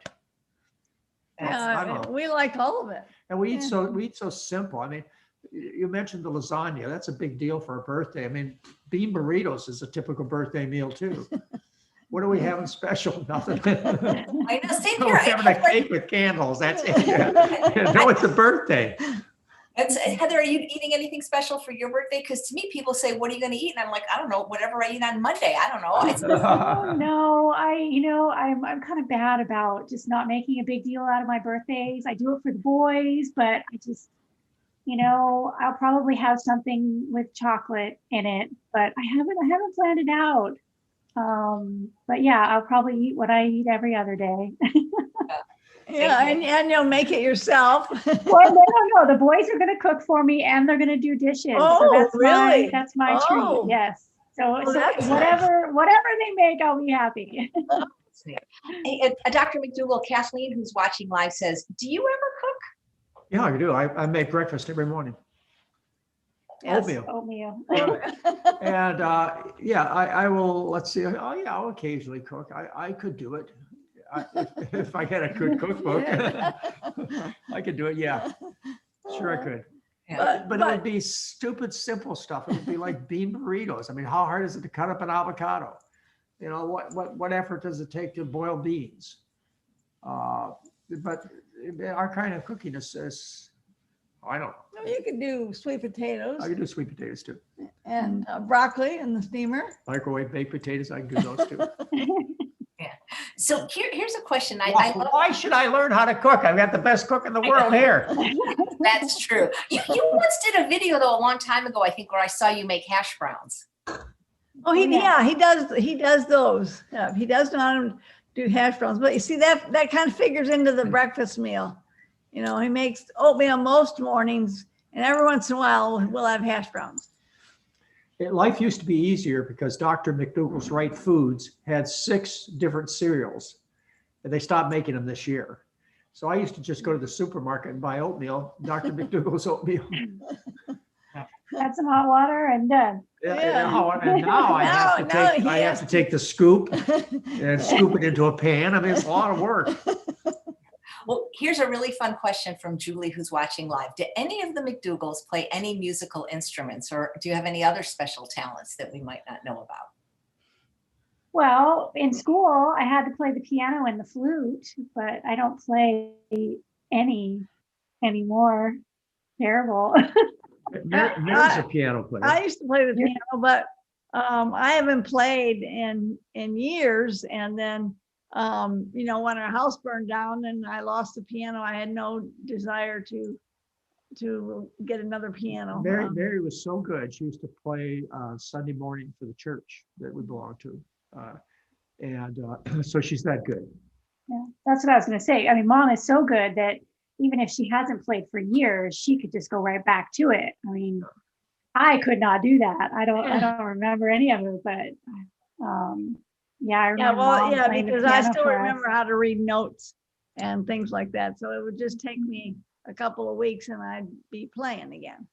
Yeah, we like all of it. And we eat so simple. I mean, you mentioned the lasagna. That's a big deal for a birthday. I mean, bean burritos is a typical birthday meal too. What are we having special? Nothing. I know, same We're here. having a cake with candles. That's it. No, it's a birthday. Heather, are you eating anything special for your birthday? Because to me, people say, "What are you going to eat?" And I'm like, "I don't know. Whatever I eat on Monday. I don't know." Oh, no, I'm kind of bad about just not making a big deal out of my birthdays. I do it for the boys, but I just, you know, I'll probably have something with chocolate in it, but I haven't planned it out. But yeah, I'll probably eat what I eat every other day. Yeah, and you'll make it yourself. Well, no. The boys are going to cook for me, and they're going to do dishes. Oh, so that's really? That's my treat. Yes. So, that's whatever they make, I'll be happy. Hey, Dr. McDougall, Kathleen, who's watching live, says, "Do you ever cook?" Yeah, I do. I make breakfast every morning. Yes. Oatmeal. And yeah, I will. Let's see. Oh yeah, I'll occasionally cook. I could do it. If I had a good cookbook, I could do it. Yeah, sure I could. Yeah. But it would be stupid, simple stuff. It would be like bean burritos. I mean, how hard is it to cut up an avocado? You know, what effort does it take to boil beans? But our kind of cooking is I don't. No, you could do sweet potatoes I can do sweet potatoes too. and broccoli in the steamer. Microwave baked potatoes, I can do those too. So here's a question. Why should I learn how to cook? I've got the best cook in the world here. That's true. You once did a video though a long time ago, I think, where I saw you make hash browns. Oh, he does those. Yeah, he does know how to do hash browns. But you see, that kind of figures into the breakfast meal. You know, he makes oatmeal most mornings, and every once in a while we'll have hash browns. Life used to be easier because Dr. McDougall's Right Foods had 6 different cereals, and they stopped making them this year. So I used to just go to the supermarket and buy oatmeal, Dr. McDougall's oatmeal. Add some hot water and done. And now I have to take the scoop and scoop it into a pan. I mean, it's a lot of work. Well, here's a really fun question from Julie, who's watching live. Do any of the McDougalls play any musical instruments, or do you have any other special talents that we might not know about? Well, in school, I had to play the piano and the flute, but I don't play any anymore. Terrible. Mary's a piano player. I used to play the piano, but I haven't played in years. And then, you know, when our house burned down and I lost the piano, I had no desire to get another piano. Mary was so good. She used to play Sunday morning for the church that we belonged to. So she's that good. Yeah, that's what I was going to say. I mean, Mom is so good that even if she hasn't played for years, she could just go right back to it. I mean, I could not do that. I don't remember any of it, but yeah, I remember. Because I still remember how to read notes and things like that. So it would just take me a couple of weeks and I'd be playing again.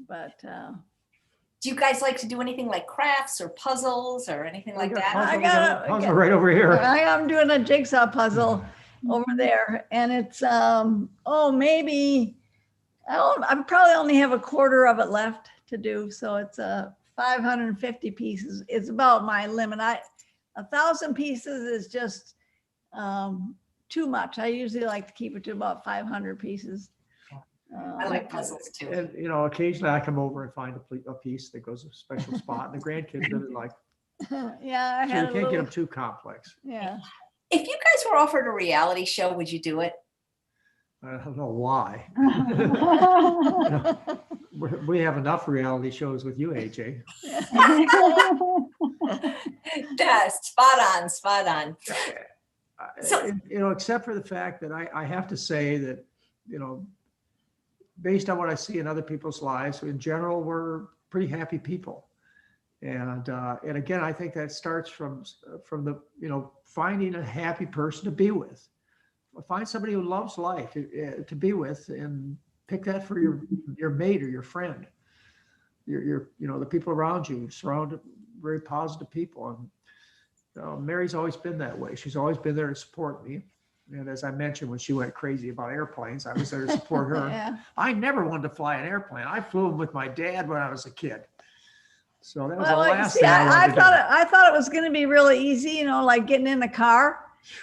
But do you guys like to do anything like crafts or puzzles or anything like that? I got puzzle right over here. I'm doing a jigsaw puzzle over there, and it's maybe I probably only have a quarter of it left to do. So it's 550 pieces. It's about my limit. 1,000 pieces is just too much. I usually like to keep it to about 500 pieces. I like puzzles too. And you know, occasionally I come over and find a piece that goes to a special spot, and the grandkids really like. Yeah, so you can't get them too complex. Yeah. If you guys were offered a reality show, would you do it? I don't know why. We have enough reality shows with you, AJ. Yes, spot on. So, you know, except for the fact that I have to say that, you know, based on what I see in other people's lives, in general, we're pretty happy people. And again, I think that starts from the, you know, finding a happy person to be with. Find somebody who loves life to be with, and pick that for your mate or your friend. Your you know, the people around you, surrounded very positive people. And Mary's always been that way. She's always been there to support me. And as I mentioned, when she went crazy about airplanes, I was there to support her. Yeah. I never wanted to fly an airplane. I flew them with my dad when I was a kid. So that was the last thing I wanted to do. I thought it was going to be really easy, you know, like getting in the car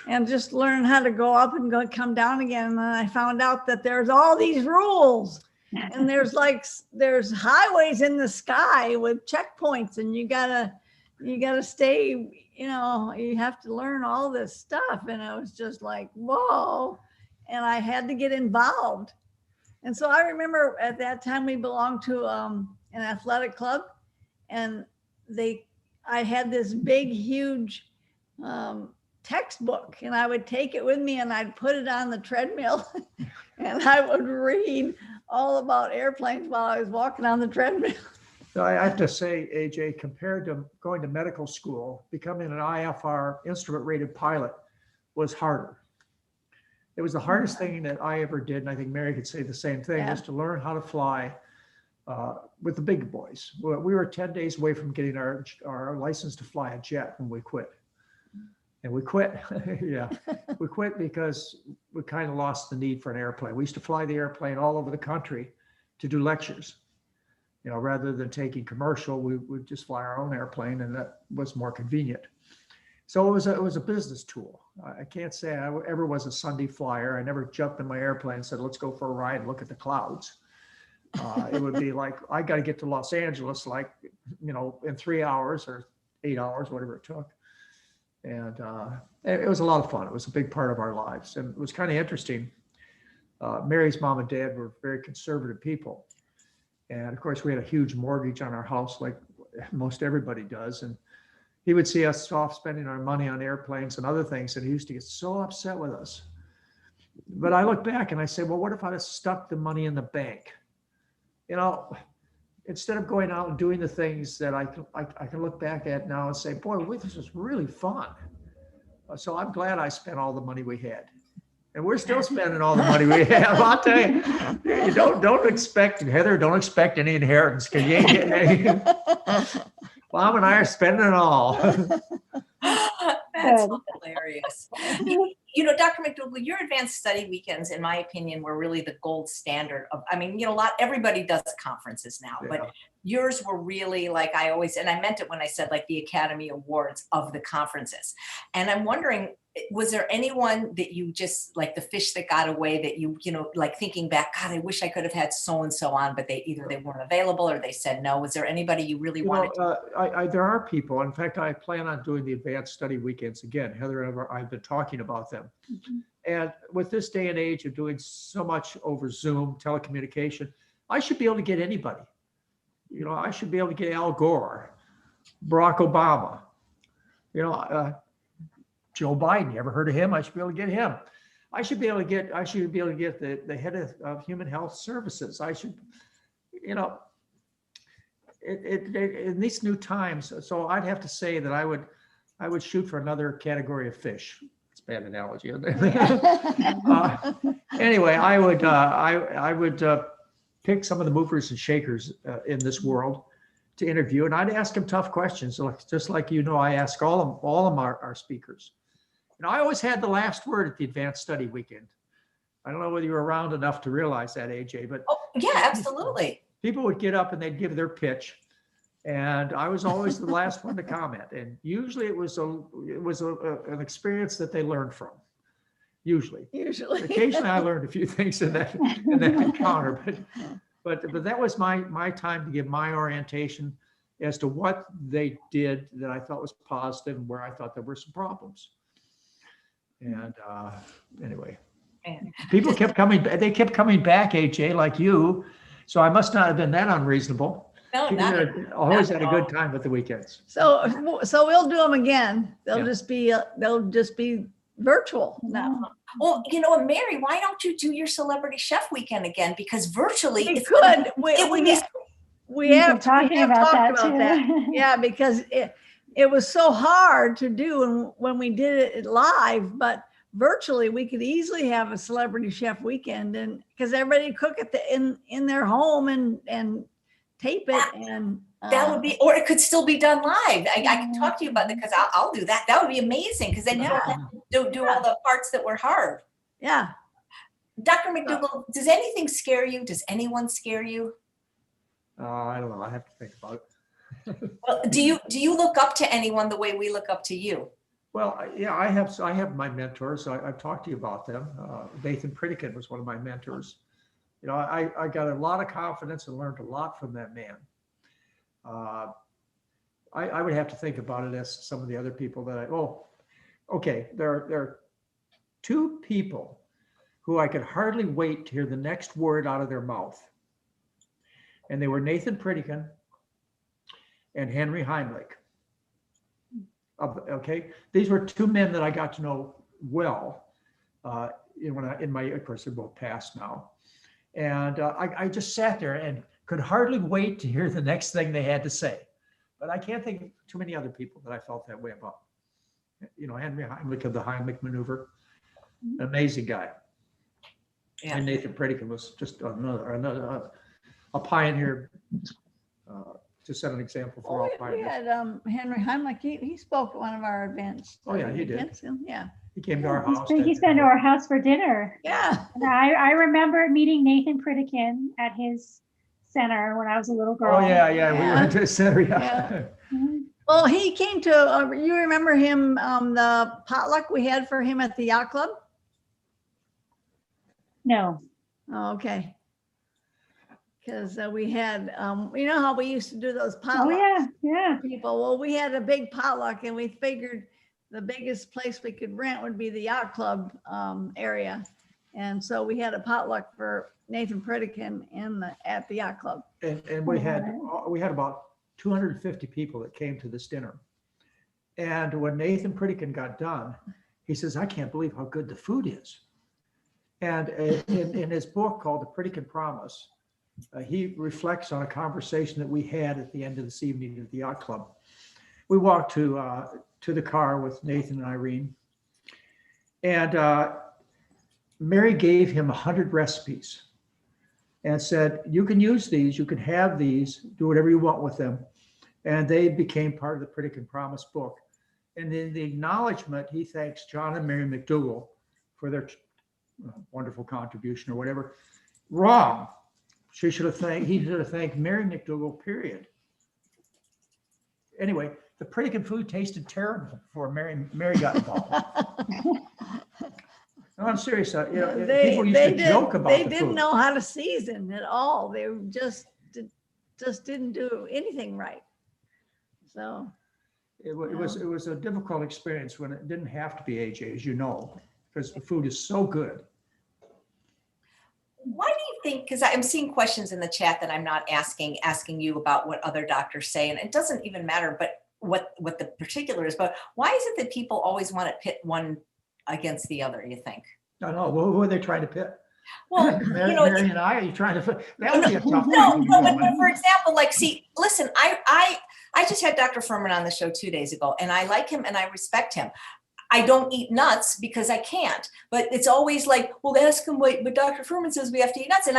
and just learn how to go up and come down again. And then I found out that there's all these rules, and there's highways in the sky with checkpoints, and you gotta stay, you know, you have to learn all this stuff. And I was just like, whoa. And I had to get involved. And so I remember at that time we belonged to an athletic club, and I had this big, huge textbook, and I would take it with me and I'd put it on the treadmill and I would read all about airplanes while I was walking on the treadmill. So I have to say, AJ, compared to going to medical school, becoming an IFR instrument rated pilot was harder. It was the hardest thing that I ever did. And I think Mary could say the same thing, was to learn how to fly with the big boys. We were 10 days away from getting our license to fly a jet when we quit. And we quit. Yeah, we quit because we kind of lost the need for an airplane. We used to fly the airplane all over the country to do lectures. You know, rather than taking commercial, we would just fly our own airplane, and that was more convenient. So it was a business tool. I can't say I ever was a Sunday flyer. I never jumped in my airplane and said, let's go for a ride and look at the clouds. It would be like, I got to get to Los Angeles, like, in 3 hours or 8 hours, whatever it took. And it was a lot of fun. It was a big part of our lives. And it was kind of interesting. Mary's mom and dad were very conservative people. And of course, we had a huge mortgage on our house, like most everybody does. And he would see us off spending our money on airplanes and other things, and he used to get so upset with us. But I look back and I say, well, what if I'd have stuck the money in the bank? Instead of going out and doing the things that I can look back at now and say, boy, this was really fun. So I'm glad I spent all the money we had. And we're still spending all the money we have. I'll tell you, you don't expect, Heather, don't expect any inheritance, because you ain't getting any. Mom and I are spending it all. That's hilarious. Dr. McDougall, your advanced study weekends, in my opinion, were really the gold standard of, everybody does conferences now, but yours were really like, and I meant it when I said like the Academy Awards of the conferences. And I'm wondering, was there anyone that you just like the fish that got away that you like thinking back, God, I wish I could have had so-and-so on, but they weren't available or they said no. Was there anybody you really wanted to? There are people. In fact, I plan on doing the advanced study weekends again. Heather and I've been talking about them. Mm-hmm. And with this day and age of doing so much over Zoom, telecommunication, I should be able to get anybody. I should be able to get Al Gore, Barack Obama, Joe Biden. You ever heard of him? I should be able to get him. I should be able to get the head of human health services. I should, in these new times. So I'd have to say that I would shoot for another category of fish. It's a bad analogy. Anyway, I would pick some of the movers and shakers in this world to interview, and I'd ask them tough questions, just like I ask all of our speakers. I always had the last word at the advanced study weekend. I don't know whether you were around enough to realize that, AJ, but yeah, absolutely. People would get up and they'd give their pitch, and I was always the last one to comment. And usually it was an experience that they learned from. Usually, occasionally I learned a few things in that encounter, but that was my time to give my orientation as to what they did that I thought was positive and where I thought there were some problems. And anyway, people kept coming. They kept coming back, AJ, like you. So I must not have been that unreasonable. No, always had a good time at the weekends. So we'll do them again. They'll just be virtual now. Well, Mary, why don't you do your celebrity chef weekend again? Because virtually we have talked about that. Yeah, because it was so hard to do when we did it live, but virtually we could easily have a celebrity chef weekend, and because everybody cook it in their home and tape it, and that would be, or it could still be done live. I can talk to you about that, because I'll do that. That would be amazing, because then you don't have to do all the parts that were hard. Yeah. Dr. McDougall, does anything scare you? Does anyone scare you? I don't know. I have to think about it. Well, do you look up to anyone the way we look up to you? Well, yeah, I have my mentors. I've talked to you about them. Nathan Pritikin was one of my mentors. I got a lot of confidence and learned a lot from that man. I would have to think about it as some of the other people that there are two people who I could hardly wait to hear the next word out of their mouth. And they were Nathan Pritikin and Henry Heimlich. Okay, these were two men that I got to know well. Of course, they're both passed now, and I just sat there and could hardly wait to hear the next thing they had to say. But I can't think of too many other people that I felt that way about. Henry Heimlich of the Heimlich maneuver, amazing guy. Yeah. And Nathan Pritikin was just another a pioneer. To set an example for all pioneers. We had Henry Heimlich. He spoke at one of our events. Oh yeah, he did. Yeah. He came to our house. He's been to our house for dinner. Yeah. And I remember meeting Nathan Pritikin at his center when I was a little girl. Oh yeah. We went to the center. Yeah. Well, Well, he came to, you remember him, the potluck we had for him at the yacht club? No. Oh, okay. Because we had, you know how we used to do those Oh, potlucks? yeah, yeah. People, well, we had a big potluck and we figured the biggest place we could rent would be the yacht club area. And so we had a potluck for Nathan Pritikin at the yacht club. And we had about 250 people that came to this dinner. And when Nathan Pritikin got done, he says, I can't believe how good the food is. And in his book called The Pritikin Promise, he reflects on a conversation that we had at the end of this evening at the yacht club. We walked to the car with Nathan and Irene, and Mary gave him 100 recipes and said, you can use these, you can have these, do whatever you want with them. And they became part of the Pritikin Promise book. And in the acknowledgement, he thanks John and Mary McDougall for their wonderful contribution or whatever. Wrong. He should have thanked Mary McDougall, period. Anyway, the Pritikin food tasted terrible before Mary got involved. No, I'm serious. People used to joke about the food. They didn't know how to season at all. They just didn't do anything right. So it was a difficult experience when it didn't have to be AJ, as you know, because the food is so good. Why do you think, because I'm seeing questions in the chat that I'm not asking you about what other doctors say, and it doesn't even matter, but what the particular is, but why is it that people always want to pit one against the other, you think? I know. Who are they trying to pit? Well, Mary and I, are you trying to, that would be a tough no, one. but for example, like, see, listen, I just had Dr. Furman on the show 2 days ago, and I like him and I respect him. I don't eat nuts because I can't, but it's always like, well, ask him what Dr. Furman says we have to eat nuts. And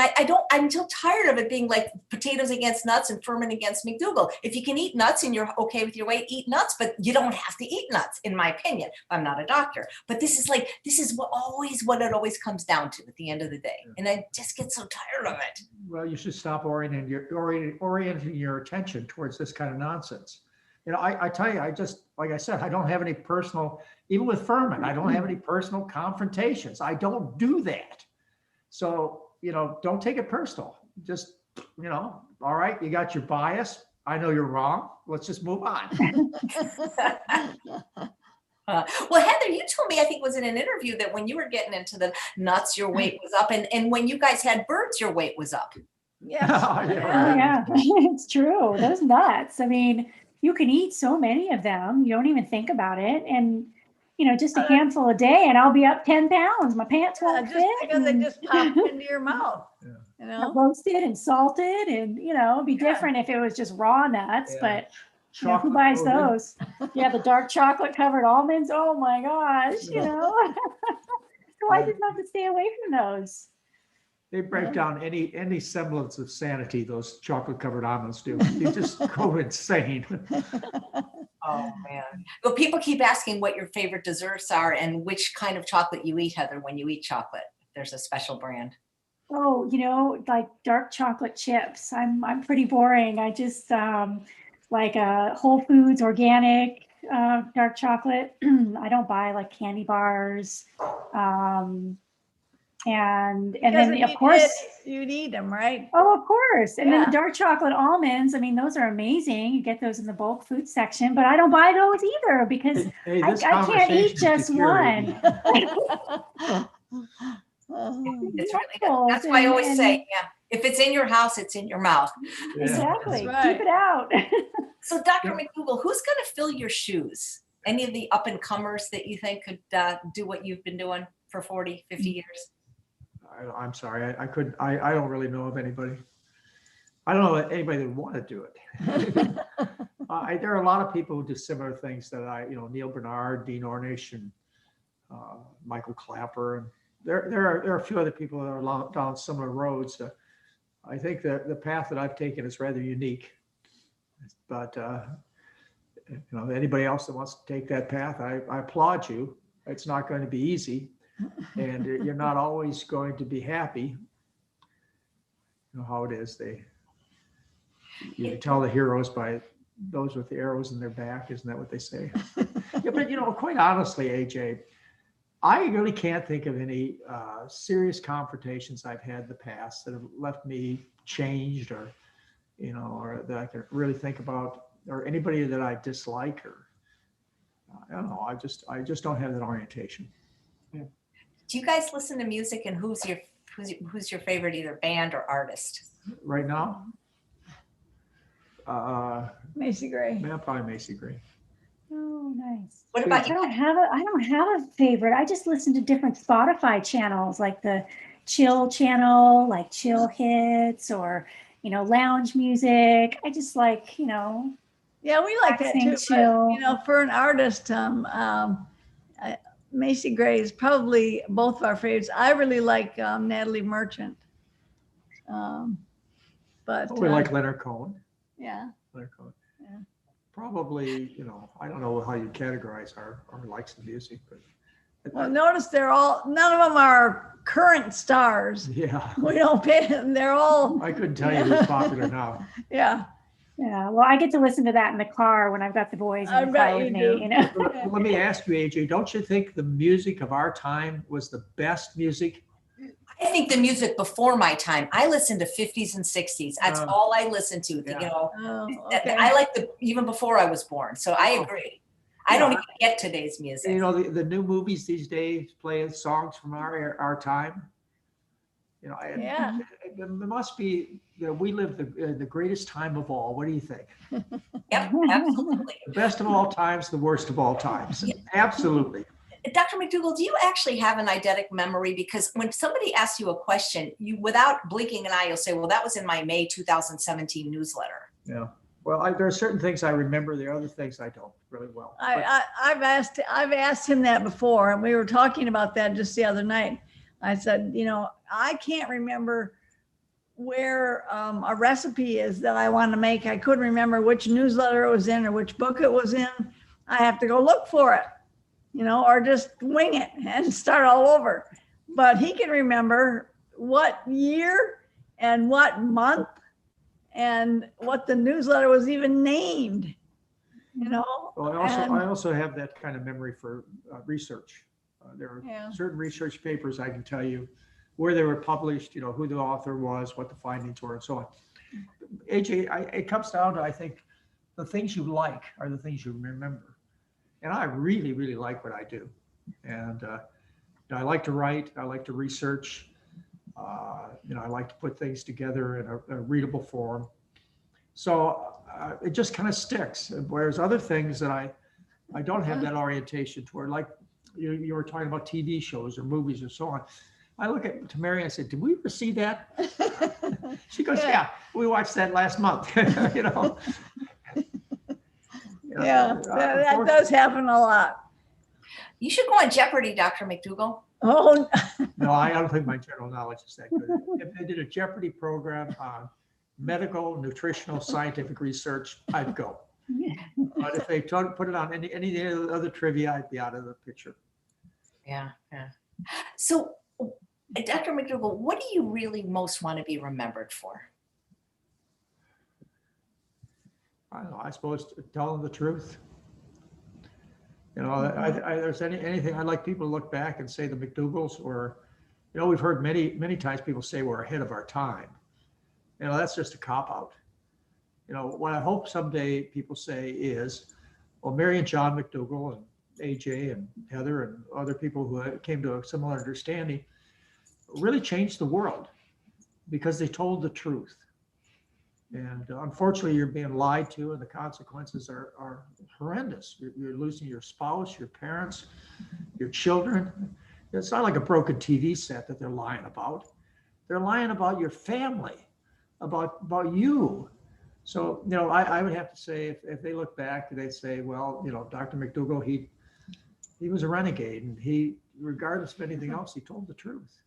I'm so tired of it being like potatoes against nuts and Furman against McDougall. If you can eat nuts and you're okay with your weight, eat nuts, but you don't have to eat nuts, in my opinion. I'm not a doctor, but this is what it always comes down to at the end of the day. And I just get so tired of it. Well, you should stop orienting your attention towards this kind of nonsense. I tell you, like I said, I don't have any personal, even with Furman, I don't have any personal confrontations. I don't do that. So, don't take it personal. Just, all right, you got your bias. I know you're wrong. Let's just move on. Well, Heather, you told me, I think it was in an interview, that when you were getting into the nuts, your weight was up. And when you guys had birds, your weight was up. Yes. Yeah, it's true. Those nuts. I mean, you can eat so many of them. You don't even think about it. And, just a handful a day and I'll be up 10 pounds. My pants won't fit. Because they just pop into your mouth. Roasted and salted, and, it'd be different if it was just raw nuts, but who buys those? Yeah, the dark chocolate covered almonds. Oh my gosh, So I just have to stay away from those. They break down any semblance of sanity, those chocolate covered almonds do. They just go insane. Oh man. Well, people keep asking what your favorite desserts are and which kind of chocolate you eat, Heather, when you eat chocolate. If there's a special brand. Oh, like dark chocolate chips. I'm pretty boring. I just like Whole Foods organic dark chocolate. I don't buy like candy bars. And then of course you'd eat them, right? Oh, of course. And then the dark chocolate almonds, I mean, those are amazing. You get those in the bulk food section, but I don't buy those either because I can't eat just one. It's really good. That's why I always say, if it's in your house, it's in your mouth. Exactly. Right. Keep it out. So Dr. McDougall, who's going to fill your shoes? Any of the up and comers that you think could do what you've been doing for 40, 50 years? I'm sorry, I couldn't. I don't really know of anybody. I don't know anybody that would want to do it. There are a lot of people who do similar things that Neil Bernard, Dean Ornish, and Michael Clapper, and there are a few other people that are down similar roads. I think that the path that I've taken is rather unique, but anybody else that wants to take that path, I applaud you. It's not going to be easy. And you're not always going to be happy. You know how it is. You can tell the heroes by those with the arrows in their back. Isn't that what they say? Yeah, but quite honestly, AJ, I really can't think of any serious confrontations I've had in the past that have left me changed, or or that I can really think about, or anybody that I dislike, or I don't know. I just don't have that orientation. Do you guys listen to music, and who's your favorite either band or artist? Right now, Macy Gray. yeah, probably Macy Gray. Oh, nice. What about I you? don't have a favorite. I just listen to different Spotify channels, like the chill channel, like chill hits, or lounge music. I just like Yeah, we like that too. Relaxing, chill. But, for an artist, Macy Gray is probably both of our favorites. I really like Natalie Merchant. But We like Leonard Cohen. yeah. Leonard Cohen. Yeah. Probably, I don't know how you categorize our likes of music, but Well, notice none of them are current stars. yeah, We don't pay them. They're all, I couldn't tell you who's popular now. yeah. Yeah, well, I get to listen to that in the car when I've got the boys I in the bet car with you me, do. Let me ask you, AJ, don't you think the music of our time was the best music? I think the music before my time, I listened to 50s and 60s. That's all I listened to. Yeah. Oh, okay. I like even before I was born. So I agree. I don't even get today's music. The new movies these days play songs from our time. Yeah. It must be that we live the greatest time of all. What do you think? Yep, absolutely. The best of all times, the worst of all times. Yeah. Absolutely. Dr. McDougall, do you actually have an eidetic memory? Because when somebody asks you a question, you, without blinking an eye, you'll say, well, that was in my May 2017 newsletter. Yeah. Well, there are certain things I remember. There are other things I don't really well. I've asked him that before, and we were talking about that just the other night. I said, I can't remember where a recipe is that I want to make. I couldn't remember which newsletter it was in or which book it was in. I have to go look for it, or just wing it and start all over. But he can remember what year and what month and what the newsletter was even named, Well, I also have that kind of memory for research. There are certain research papers I can tell you where they were published, who the author was, what the findings were, and so on. AJ, it comes down to, I think, the things you like are the things you remember. And I really, really like what I do. And I like to write, I like to research, I like to put things together in a readable form. So it just kind of sticks. Whereas other things that I don't have that orientation toward, like you were talking about TV shows or movies or so on. I look to Mary and I said, did we ever see that? She goes, yeah, we watched that last month. Yeah, that does happen a lot. You should go on Jeopardy, Dr. McDougall. Oh, No, I don't think my general knowledge is that good. If they did a Jeopardy program on medical, nutritional, scientific research, I'd go. But if they put it on any other trivia, I'd be out of the picture. Yeah. So, Dr. McDougall, what do you really most want to be remembered for? I don't know, I suppose telling the truth. There's anything I'd like people to look back and say the McDougalls, or, we've heard many times people say we're ahead of our time. That's just a cop-out. What I hope someday people say is, well, Mary and John McDougall and AJ and Heather and other people who came to a similar understanding really changed the world because they told the truth. And unfortunately, you're being lied to, and the consequences are horrendous. You're losing your spouse, your parents, your children. It's not like a broken TV set that they're lying about. They're lying about your family, about you. So, I would have to say, if they look back, they'd say, well, Dr. McDougall, he was a renegade, and he, regardless of anything else, he told the truth.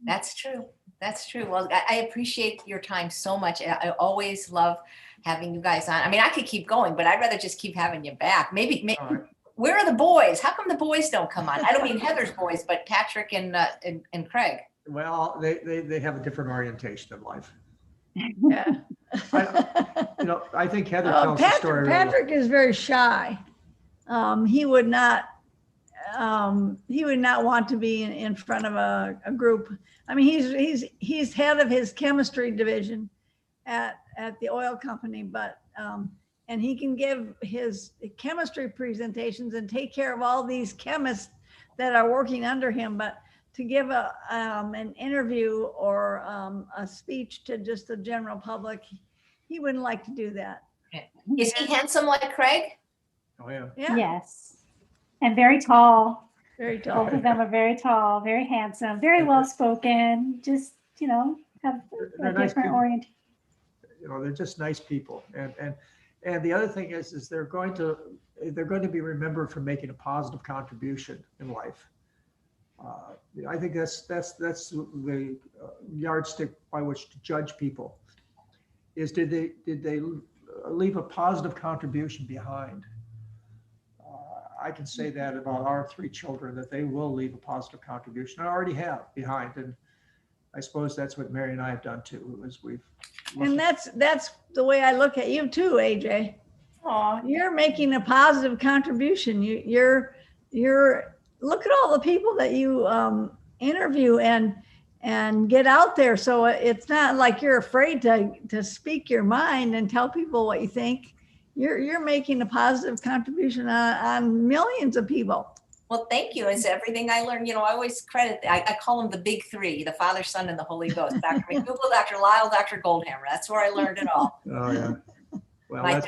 That's true. That's true. Well, I appreciate your time so much. I always love having you guys on. I mean, I could keep going, but I'd rather just keep having you back. Maybe Right. Where are the boys? How come the boys don't come on? I don't mean Heather's boys, but Patrick and Craig. Well, they have a different orientation in life. Yeah. I think Heather tells the story. really well. Patrick is very shy. He would not want to be in front of a group. I mean, he's head of his chemistry division at the oil company, but and he can give his chemistry presentations and take care of all these chemists that are working under him. But to give an interview or a speech to just the general public, he wouldn't like to do that. Is he handsome like Craig? Oh, yeah. Yeah, Yes. And very tall. very tall. Both of them are very tall, very handsome, very well spoken. Just, have They're a nice different people. orient. They're just nice people. And the other thing is they're going to be remembered for making a positive contribution in life. I think that's the yardstick by which to judge people. Is did they leave a positive contribution behind? I can say that about our 3 children, that they will leave a positive contribution. I already have behind, and I suppose that's what Mary and I have done too. As we've And that's the way I look at you too, AJ. Aw, You're making a positive contribution. You're look at all the people that you interview and get out there. So it's not like you're afraid to speak your mind and tell people what you think. You're making a positive contribution on millions of people. well, thank you. It's everything I learned. I always credit, I call them the big 3, the Father, Son, and the Holy Ghost. Dr. McDougall, Dr. Lyle, Dr. Goldhammer. That's where I learned it all. Oh, yeah. Well, My- that's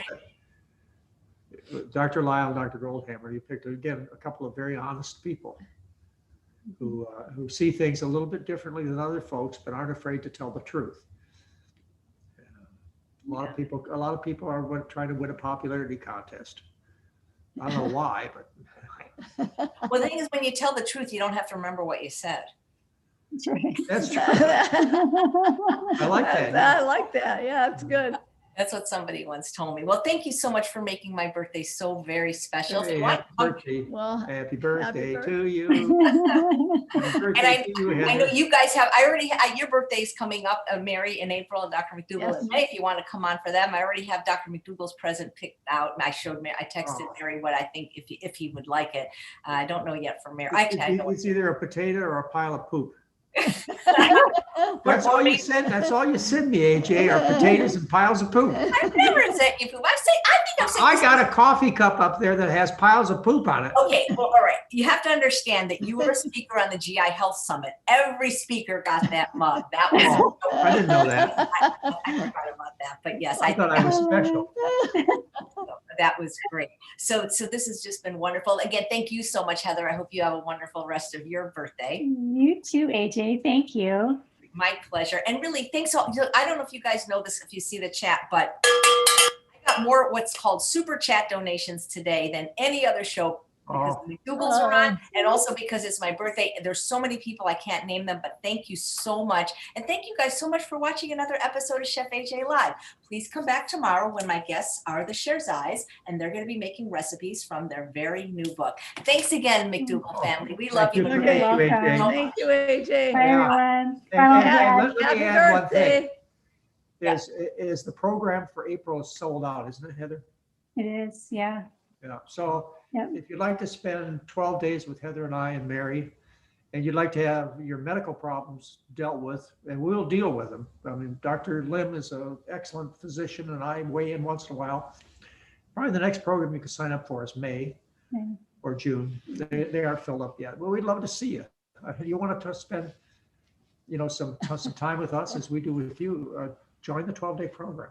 Dr. Lyle and Dr. Goldhammer. You picked, again, a couple of very honest people who see things a little bit differently than other folks, but aren't afraid to tell the truth. A lot of people are trying to win a popularity contest. I don't know why, but Well, the thing is, when you tell the truth, you don't have to remember what you said. That's right. that's true. I like that. I like that. Yeah, it's good. That's what somebody once told me. Well, thank you so much for making my birthday so very special. If Hey, you want- happy birthday. Well, Happy birthday birthday. to you. Happy birthday to you, I Heather. know you guys have, your birthday's coming up, Mary in April, and Dr. McDougall Yes. in May, if you want to come on for them. I already have Dr. McDougall's present picked out. I texted Oh. Mary what I think if he would like it. I don't know yet from Mary. Actually, I know It's either a potato or a pile of poop. Or That's all you maybe- send. That's all you send me, AJ, are potatoes and piles of poop. I've never sent you poop. I think I've sent I you got a coffee cup up there that has piles of poop on it. Okay, well, all right. You have to understand that you were a speaker on the GI Health Summit. Every speaker got that mug. That was Oh, I didn't know that. I forgot about that, but yes, I thought I was special. that was great. So this has just been wonderful. Again, thank you so much, Heather. I hope you have a wonderful rest of your birthday. You too, AJ. Thank you. My pleasure. And really, thanks all. I don't know if you guys know this, if you see the chat, but I got more what's called super chat donations today than any other show because the McDougalls are on, and also because it's my birthday. There's so many people, I can't name them, but thank you so much. And thank you guys so much for watching another episode of Chef AJ Live. Please come back tomorrow when my guests are the Sherzais, and they're going to be making recipes from their very new book. Thanks again, McDougall family. We love Thank you. you. Okay. Thank you, AJ. Thank you, AJ. Bye, Yeah. everyone. And- Final and breath. let Happy me add one thing. birthday. Is the program for April is sold out, isn't it, Heather? It is, yeah. Yeah. So Yep. if you'd like to spend 12 days with Heather and I and Mary, and you'd like to have your medical problems dealt with, and we'll deal with them. I mean, Dr. Lim is an excellent physician, and I weigh in once in a while. Probably the next program you can sign up for is May Yeah. or June. They aren't filled up yet. Well, we'd love to see you. You want to spend, some time with us as we do with you. Join the 12-day program.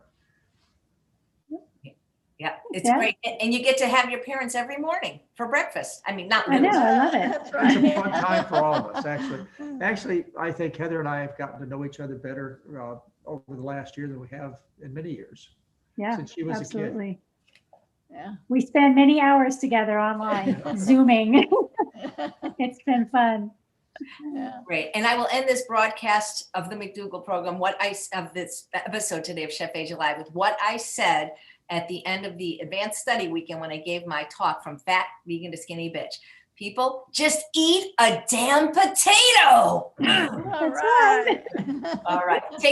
Yeah, it's Yeah. great. And you get to have your parents every morning for breakfast. I mean, not I know, really. I love it. That's It's a right. fun time for all of us, actually. Actually, I think Heather and I have gotten to know each other better over the last year than we have in many years, Yeah, since she was a kid. absolutely. Yeah. We spend many hours together online, Zooming. It's been fun. Yeah. Great. And I will end this broadcast of the McDougall program, of this episode today of Chef AJ Live, with what I said at the end of the advanced study weekend when I gave my talk from fat vegan to skinny bitch. People, just eat a damn potato. All right. All right. Take